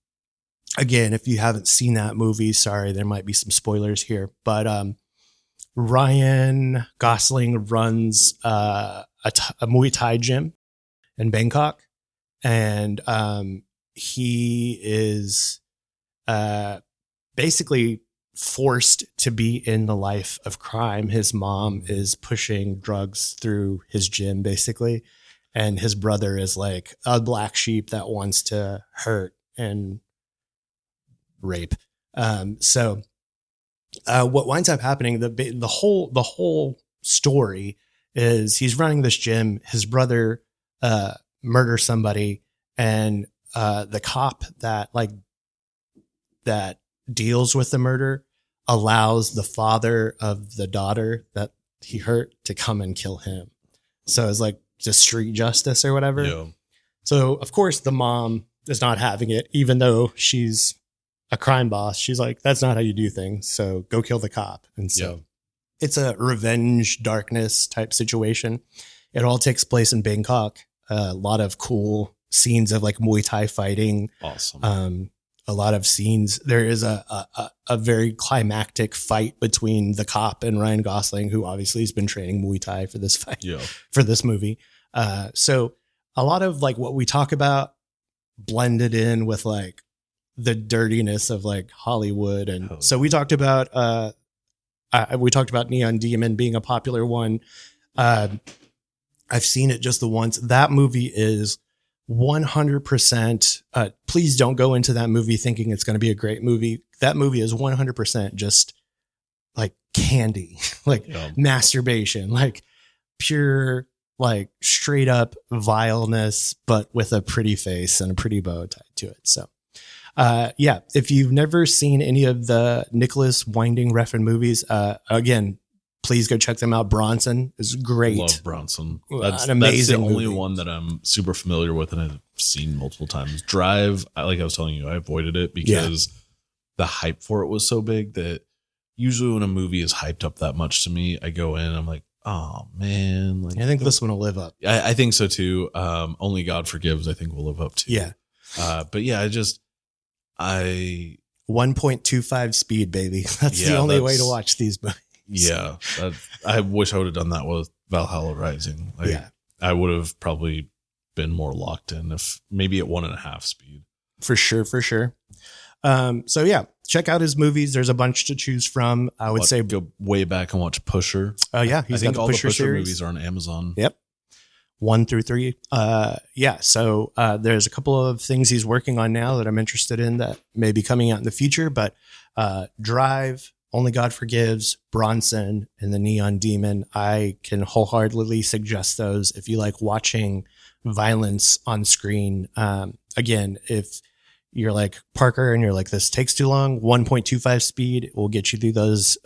Speaker 3: if you haven't seen that movie, sorry, there might be some spoilers here, but Ryan Gosling runs a Muay Thai gym in Bangkok, and he is basically forced to be in the life of crime. His mom is pushing drugs through his gym, basically, and his brother is like a black sheep that wants to hurt and rape So what winds up happening, the whole story is he's running this gym. His brother murders somebody, and the cop that deals with the murder allows the father of the daughter that he hurt to come and kill him. So it's like just street justice or whatever.
Speaker 4: Yeah.
Speaker 3: So of course the mom is not having it, even though she's a crime boss. She's like, that's not how you do things. So go kill the cop. And so it's a revenge darkness type situation. It all takes place in Bangkok. A lot of cool scenes of like Muay Thai fighting.
Speaker 4: Awesome.
Speaker 3: A lot of scenes. There is a very climactic fight between the cop and Ryan Gosling, who obviously has been training Muay Thai for this fight, for this movie. So a lot of like what we talk about blended in with like the dirtiness of like Hollywood. And so we talked about Neon Demon being a popular one. I've seen it just the once. That movie is 100%. Please don't go into that movie thinking it's going to be a great movie. That movie is 100% just like candy, like masturbation, like pure, like straight up vileness, but with a pretty face and a pretty bow tied to it. So, if you've never seen any of the Nicolas Winding Refn movies, again, please go check them out. Bronson is great.
Speaker 4: Love Bronson.
Speaker 3: That's an amazing
Speaker 4: That's the only
Speaker 3: movie.
Speaker 4: one that I'm super familiar with and I've seen multiple times. Drive, like I was telling you, I avoided it because the hype for it was so big that usually when a movie is hyped up that much to me, I go in and I'm like, oh man. Like,
Speaker 3: I think this one will live up.
Speaker 4: I think so too. Only God Forgives, I think will live up to.
Speaker 3: Yeah.
Speaker 4: But yeah, I
Speaker 3: 1.25 speed, baby. That's the only way to watch these movies.
Speaker 4: Yeah. I wish I would have done that with Valhalla Rising. I would have probably been more locked in if maybe at 1.5 speed.
Speaker 3: For sure. So yeah, check out his movies. There's a bunch to choose from. I would say
Speaker 4: go way back and watch Pusher.
Speaker 3: Oh yeah.
Speaker 4: I think all the Pusher movies are on Amazon.
Speaker 3: Yep. 1 through 3. So there's a couple of things he's working on now that I'm interested in that may be coming out in the future, but Drive, Only God Forgives, Bronson, and the Neon Demon. I can wholeheartedly suggest those if you like watching violence on screen. Again, if you're like Parker and you're like, this takes too long, 1.25 speed will get you through those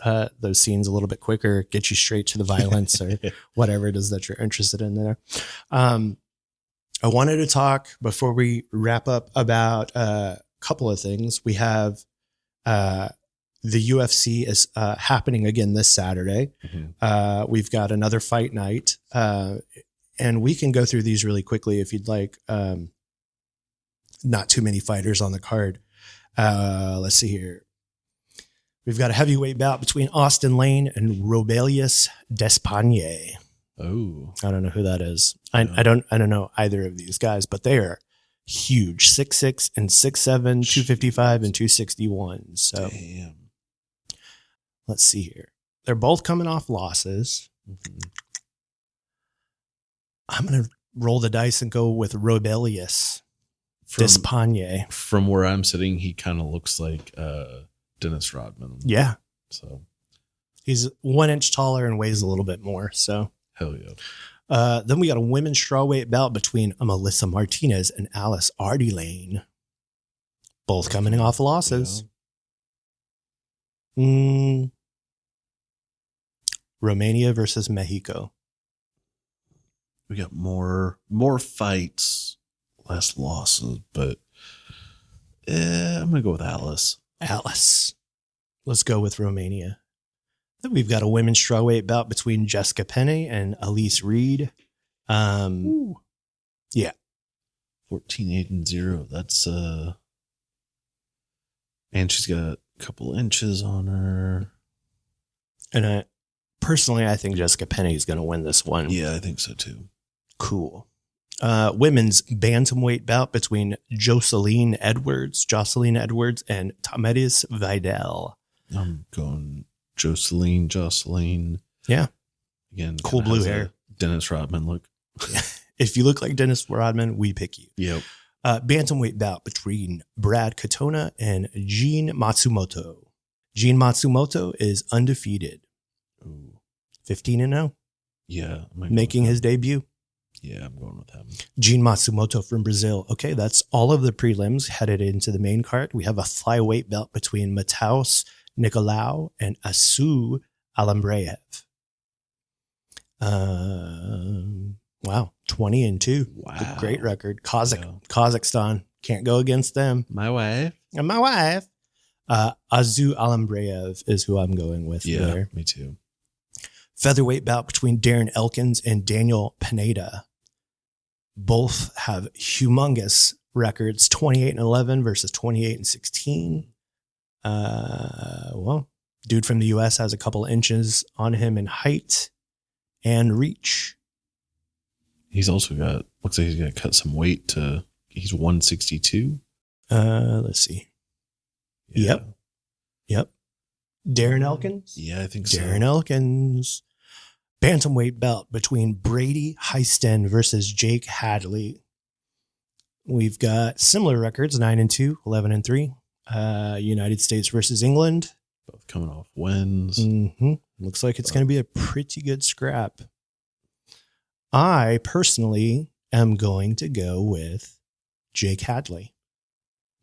Speaker 3: scenes a little bit quicker, get you straight to the violence or whatever it is that you're interested in there. I wanted to talk before we wrap up about a couple of things. We have the UFC is happening again this Saturday. Mm-hmm. We've got another fight night, and we can go through these really quickly if you'd like. Not too many fighters on the card. Let's see here. We've got a heavyweight bout between Austin Lane and Robelius Despagne.
Speaker 4: Oh,
Speaker 3: I don't know who that is. I don't know either of these guys, but they are huge. 6'6" and 6'7", 255 and 261. So
Speaker 4: damn.
Speaker 3: Let's see here. They're both coming off losses. Mm-hmm. I'm going to roll the dice and go with Robelius Despagne.
Speaker 4: From where I'm sitting, he kind of looks like Dennis Rodman.
Speaker 3: Yeah.
Speaker 4: So
Speaker 3: he's 1 inch taller and weighs a little bit more. So
Speaker 4: hell yeah.
Speaker 3: Then we got a women's strawweight bout between Melissa Martinez and Alice Ardilane. Both coming off losses. Yeah. Romania versus Mexico.
Speaker 4: We got more fights, less losses, but I'm going to go with Alice. Let's go with Romania. Then we've got a women's strawweight bout between Jessica Penne and Elise Reed. Yeah. 14-8-0. That's and she's got a couple inches on her.
Speaker 3: And personally, I think Jessica Penne is going to win this one.
Speaker 4: Yeah, I think so too.
Speaker 3: Cool. Women's bantamweight bout between Jocelyn Edwards and Tamedis Vidal.
Speaker 4: I'm going Jocelyn.
Speaker 3: Yeah.
Speaker 4: Again,
Speaker 3: cool blue hair.
Speaker 4: Dennis Rodman look.
Speaker 3: If you look like Dennis Rodman, we pick you.
Speaker 4: Yep.
Speaker 3: Bantamweight bout between Brad Katona and Gene Matsumoto. Gene Matsumoto is undefeated.
Speaker 4: Ooh.
Speaker 3: 15-0.
Speaker 4: Yeah.
Speaker 3: Making his debut.
Speaker 4: Yeah, I'm going with him.
Speaker 3: Gene Matsumoto from Brazil. Okay, that's all of the prelims headed into the main card. We have a flyweight belt between Mataus Nicolau and Asu Alambreyev. Wow, 20-2.
Speaker 4: Wow.
Speaker 3: Great record. Kazakhstan. Can't go against them.
Speaker 4: My wife.
Speaker 3: And my wife. Azu Alambreyev is who I'm going with there.
Speaker 4: Me too.
Speaker 3: Featherweight bout between Darren Elkins and Daniel Pineda. Both have humongous records, 28-11 versus 28-16. Well, dude from the US has a couple inches on him in height and reach.
Speaker 4: He's also got, looks like he's going to cut some weight to, he's 162.
Speaker 3: Let's see.
Speaker 4: Yeah.
Speaker 3: Yep. Darren Elkins?
Speaker 4: Yeah, I think so.
Speaker 3: Darren Elkins. Bantamweight belt between Brady Heisten versus Jake Hadley. We've got similar records, 9-2, 11-3. United States versus England.
Speaker 4: Both coming off wins.
Speaker 3: Mm-hmm. Looks like it's going to be a pretty good scrap. I personally am going to go with Jake Hadley.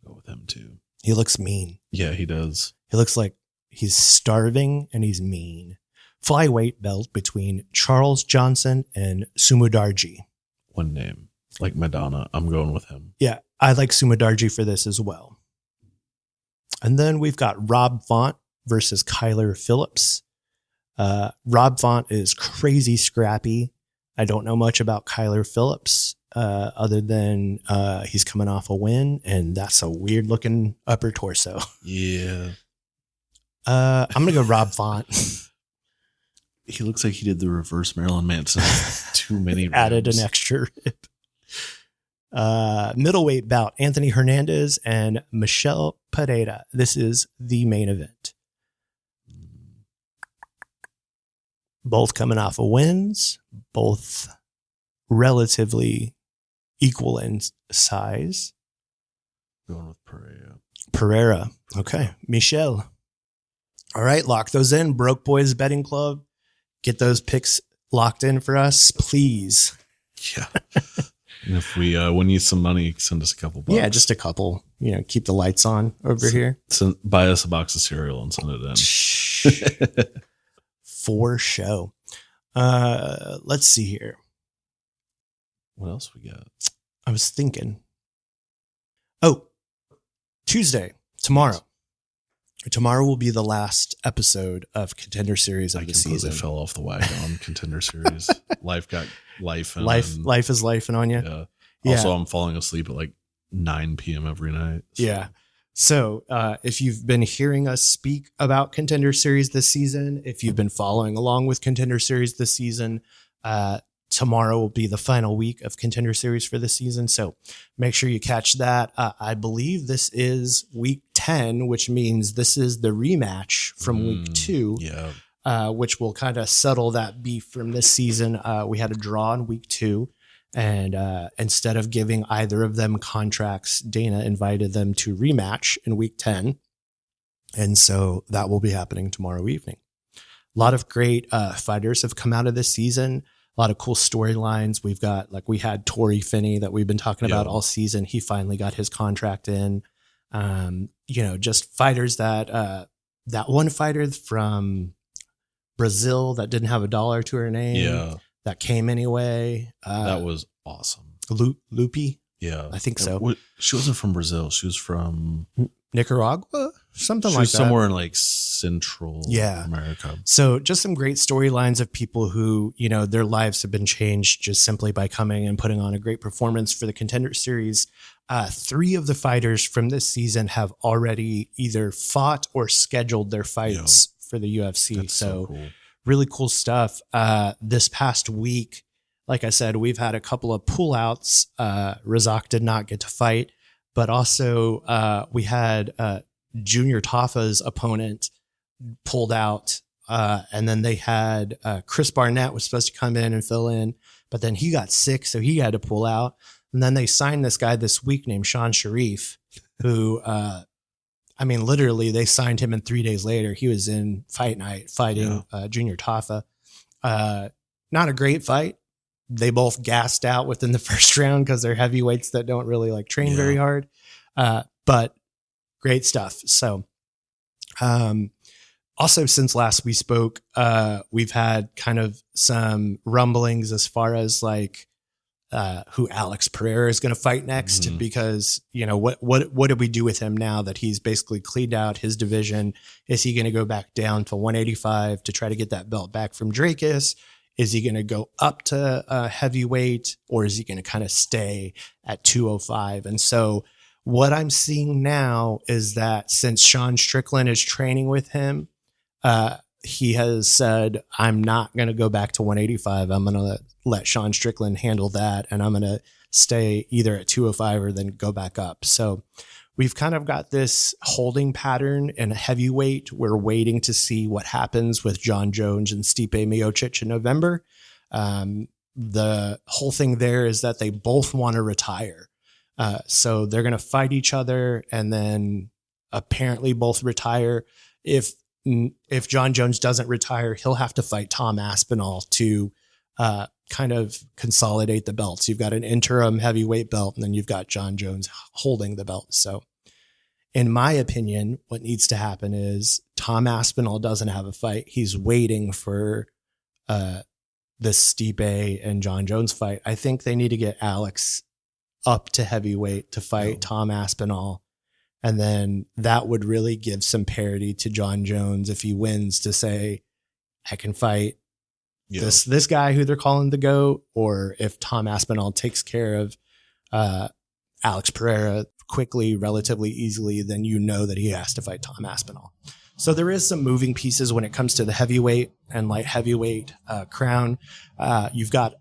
Speaker 4: Go with him too.
Speaker 3: He looks mean.
Speaker 4: Yeah, he does.
Speaker 3: He looks like he's starving and he's mean. Flyweight belt between Charles Johnson and Sumudarji.
Speaker 4: One name, like Madonna. I'm going with him.
Speaker 3: Yeah, I like Sumudarji for this as well. And then we've got Rob Font versus Kyler Phillips. Rob Font is crazy scrappy. I don't know much about Kyler Phillips other than he's coming off a win, and that's a weird looking upper torso.
Speaker 4: Yeah.
Speaker 3: I'm going to go Rob Font.
Speaker 4: He looks like he did the reverse Marilyn Manson. Too many
Speaker 3: Added
Speaker 4: ribs.
Speaker 3: an extra rib. Middleweight bout, Anthony Hernandez and Michelle Pereira. This is the main event. Both coming off of wins, both relatively equal in size.
Speaker 4: Going with Pereira.
Speaker 3: Pereira. Okay. Michelle. All right. Lock those in. Broke Boys Betting Club. Get those picks locked in for us, please.
Speaker 4: Yeah. And if we win you some money, send us a couple bucks.
Speaker 3: Yeah, just a couple. Keep the lights on over here.
Speaker 4: Buy us a box of cereal and send it in.
Speaker 3: For show. Let's see here.
Speaker 4: What else we got?
Speaker 3: I was thinking. Oh, Tuesday, tomorrow. Tomorrow will be the last episode of Contender Series of the season.
Speaker 4: I fell off the wagon on Contender Series. Life got life.
Speaker 3: Life is lifing on you.
Speaker 4: Yeah. Also, I'm falling asleep at like 9 p.m. every night. So.
Speaker 3: Yeah. So if you've been hearing us speak about Contender Series this season, if you've been following along with Contender Series this season, tomorrow will be the final week of Contender Series for this season. So make sure you catch that. I believe this is week 10, which means this is the rematch from week 2, which will kind of settle that beef from this season. We had a draw in week 2. And instead of giving either of them contracts, Dana invited them to rematch in week 10. And so that will be happening tomorrow evening. A lot of great fighters have come out of this season. A lot of cool storylines. We've got, we had Torrey Finney that we've been talking about all season. He finally got his contract in. Just fighters that one fighter from Brazil that didn't have a dollar to her name.
Speaker 4: Yeah.
Speaker 3: That came anyway.
Speaker 4: That was awesome.
Speaker 3: Loopy?
Speaker 4: Yeah.
Speaker 3: I think so.
Speaker 4: She wasn't from Brazil. She was from
Speaker 3: Nicaragua? Something
Speaker 4: she
Speaker 3: like
Speaker 4: was
Speaker 3: that.
Speaker 4: Somewhere in Central America.
Speaker 3: So just some great storylines of people who, their lives have been changed just simply by coming and putting on a great performance for the Contender Series. 3 of the fighters from this season have already either fought or scheduled their fights for the UFC.
Speaker 4: That's so cool.
Speaker 3: Really cool stuff. This past week, like I said, we've had a couple of pullouts. Razak did not get to fight, but also we had Junior Tafa's opponent pulled out. And then they had Chris Barnett was supposed to come in and fill in, but then he got sick, so he had to pull out. And then they signed this guy this week named Sean Sharif, who, literally they signed him, and 3 days later he was in fight night fighting Junior Tafa. Not a great fight. They both gassed out within the first round because they're heavyweights that don't really like train very hard. But great stuff. So, also since last we spoke, we've had kind of some rumblings as far as like, who Alex Pereira is going to fight next, because, what do we do with him now that he's basically cleaned out his division? Is he going to go back down to 185 to try to get that belt back from Drakus? Is he going to go up to heavyweight, or is he going to kind of stay at 205? And so what I'm seeing now is that since Sean Strickland is training with him, he has said, I'm not going to go back to 185. I'm going to let Sean Strickland handle that. And I'm going to stay either at 205 or then go back up. So we've kind of got this holding pattern in a heavyweight. We're waiting to see what happens with John Jones and Stipe Miocic in November. The whole thing there is that they both want to retire. So they're going to fight each other and then apparently both retire. If John Jones doesn't retire, he'll have to fight Tom Aspinall to kind of consolidate the belts. You've got an interim heavyweight belt, and then you've got John Jones holding the belt. So in my opinion, what needs to happen is Tom Aspinall doesn't have a fight. He's waiting for the Stipe and John Jones fight. I think they need to get Alex up to heavyweight to fight Tom Aspinall. And then that would really give some parity to John Jones if he wins, to say, I can fight this guy who they're calling the GOAT, or if Tom Aspinall takes care of Alex Pereira quickly, relatively easily, then that he has to fight Tom Aspinall. So there is some moving pieces when it comes to the heavyweight and light heavyweight crown. You've got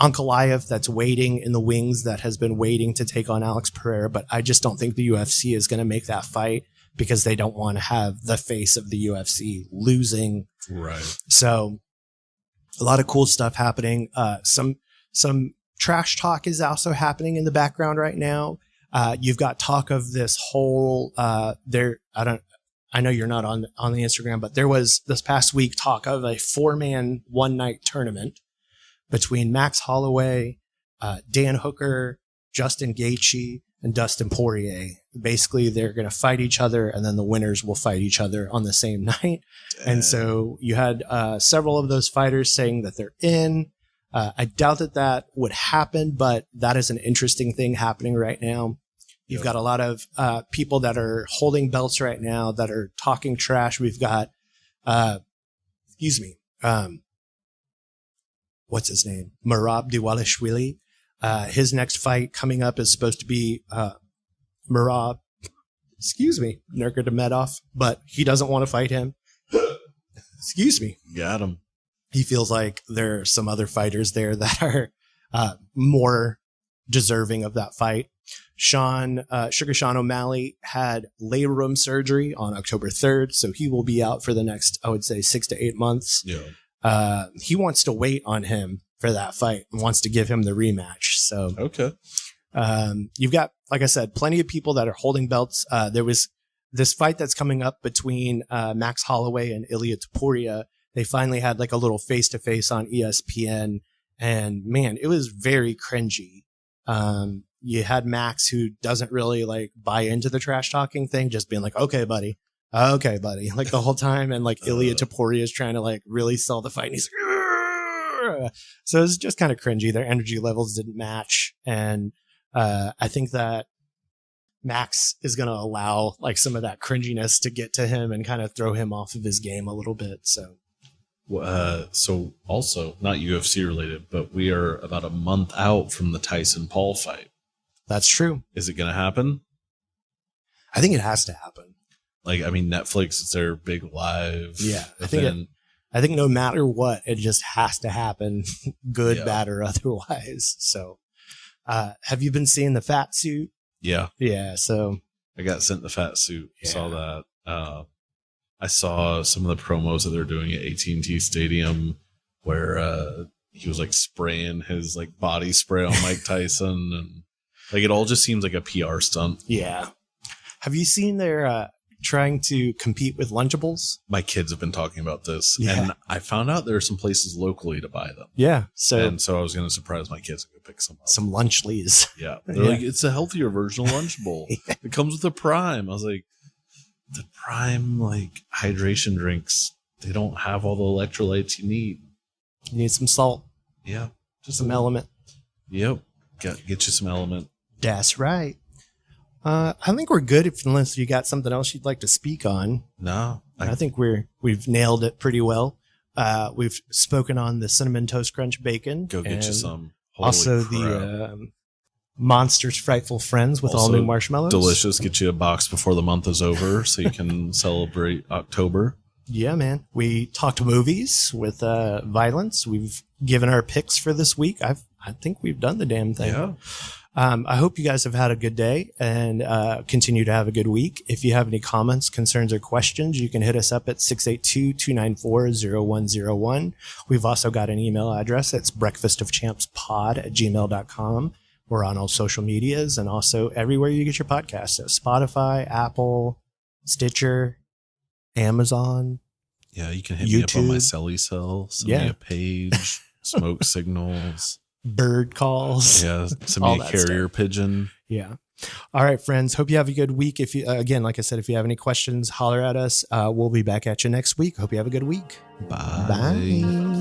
Speaker 3: Ankalaev that's waiting in the wings, that has been waiting to take on Alex Pereira, but I just don't think the UFC is going to make that fight because they don't want to have the face of the UFC losing.
Speaker 4: Right.
Speaker 3: So a lot of cool stuff happening. Some trash talk is also happening in the background right now. You've got talk of this whole, I know you're not on the Instagram, but there was this past week talk of a 4-man one-night tournament between Max Holloway, Dan Hooker, Justin Gaethje, and Dustin Poirier. Basically, they're going to fight each other, and then the winners will fight each other on the same night. And so you had several of those fighters saying that they're in. I doubt that would happen, but that is an interesting thing happening right now. You've got a lot of people that are holding belts right now that are talking trash. We've got, what's his name? Merab Dvalishvili. His next fight coming up is supposed to be Merab, Nurmagomedov, but he doesn't want to fight him.
Speaker 4: Got him.
Speaker 3: He feels like there are some other fighters there that are more deserving of that fight. Sugar Sean O'Malley had labrum surgery on October 3rd, so he will be out for the next, I would say, 6 to 8 months.
Speaker 4: Yeah.
Speaker 3: He wants to wait on him for that fight and wants to give him the rematch. So,
Speaker 4: okay.
Speaker 3: You've got, like I said, plenty of people that are holding belts. There was this fight that's coming up between Max Holloway and Ilia Topuria. They finally had like a little face-to-face on ESPN, and man, it was very cringy. You had Max, who doesn't really like buy into the trash talking thing, just being like, okay, buddy, like the whole time. And like Ilia Topuria is trying to like really sell the fight. And he's like, so it's just kind of cringy. Their energy levels didn't match. And I think that Max is going to allow like some of that cringiness to get to him and kind of throw him off of his game a little bit. So
Speaker 4: also not UFC related, but we are about a month out from the Tyson Paul fight.
Speaker 3: That's true.
Speaker 4: Is it going to happen?
Speaker 3: I think it has to happen.
Speaker 4: Like, I mean, Netflix is their big live.
Speaker 3: Yeah. I think no matter what, it just has to happen, good, bad, or otherwise. So, have you been seeing the fat suit?
Speaker 4: Yeah.
Speaker 3: Yeah. So
Speaker 4: I got sent the fat suit. Yeah. Saw that. I saw some of the promos that they're doing at AT&T Stadium where he was like spraying his like body spray on Mike Tyson, and like it all just seems like a PR stunt.
Speaker 3: Yeah. Have you seen they're trying to compete with Lunchables?
Speaker 4: My kids have been talking about this,
Speaker 3: Yeah.
Speaker 4: and I found out there are some places locally to buy them.
Speaker 3: Yeah. So
Speaker 4: And so I was going to surprise my kids and go pick some up.
Speaker 3: some Lunchleys.
Speaker 4: Yeah. They're like, it's a healthier version of Lunchable. It comes with a Prime. I was like, the Prime, like, hydration drinks, they don't have all the electrolytes you need.
Speaker 3: You need some salt,
Speaker 4: Yeah.
Speaker 3: just some element.
Speaker 4: Yep. Get you some element.
Speaker 3: That's right. I think we're good unless you got something else you'd like to speak on.
Speaker 4: No.
Speaker 3: I think we've nailed it pretty well. We've spoken on the Cinnamon Toast Crunch Bacon.
Speaker 4: Go get you
Speaker 3: and
Speaker 4: some. Holy
Speaker 3: Also
Speaker 4: crap.
Speaker 3: the Monsters Frightful Friends with all
Speaker 4: Also
Speaker 3: new marshmallows.
Speaker 4: Delicious. Get you a box before the month is over so you can celebrate October.
Speaker 3: Yeah, man. We talked movies with violence. We've given our picks for this week. I think we've done the damn thing.
Speaker 4: Yeah.
Speaker 3: I hope you guys have had a good day and continue to have a good week. If you have any comments, concerns, or questions, you can hit us up at 682-294-0101. We've also got an email address. It's breakfastofchampspod@gmail.com. We're on all social medias and also everywhere you get your podcasts. So Spotify, Apple, Stitcher, Amazon.
Speaker 4: Yeah, you can hit me up on my
Speaker 3: YouTube.
Speaker 4: Celly cell. Send me a page. Smoke signals.
Speaker 3: Bird calls.
Speaker 4: Yeah, send
Speaker 3: All
Speaker 4: me a
Speaker 3: that
Speaker 4: carrier pigeon.
Speaker 3: Yeah. All right, friends. Hope you have a good week. If you, again, like I said, if you have any questions, holler at us. We'll be back at you next week. Hope you have a good week.
Speaker 4: Bye.
Speaker 3: Bye.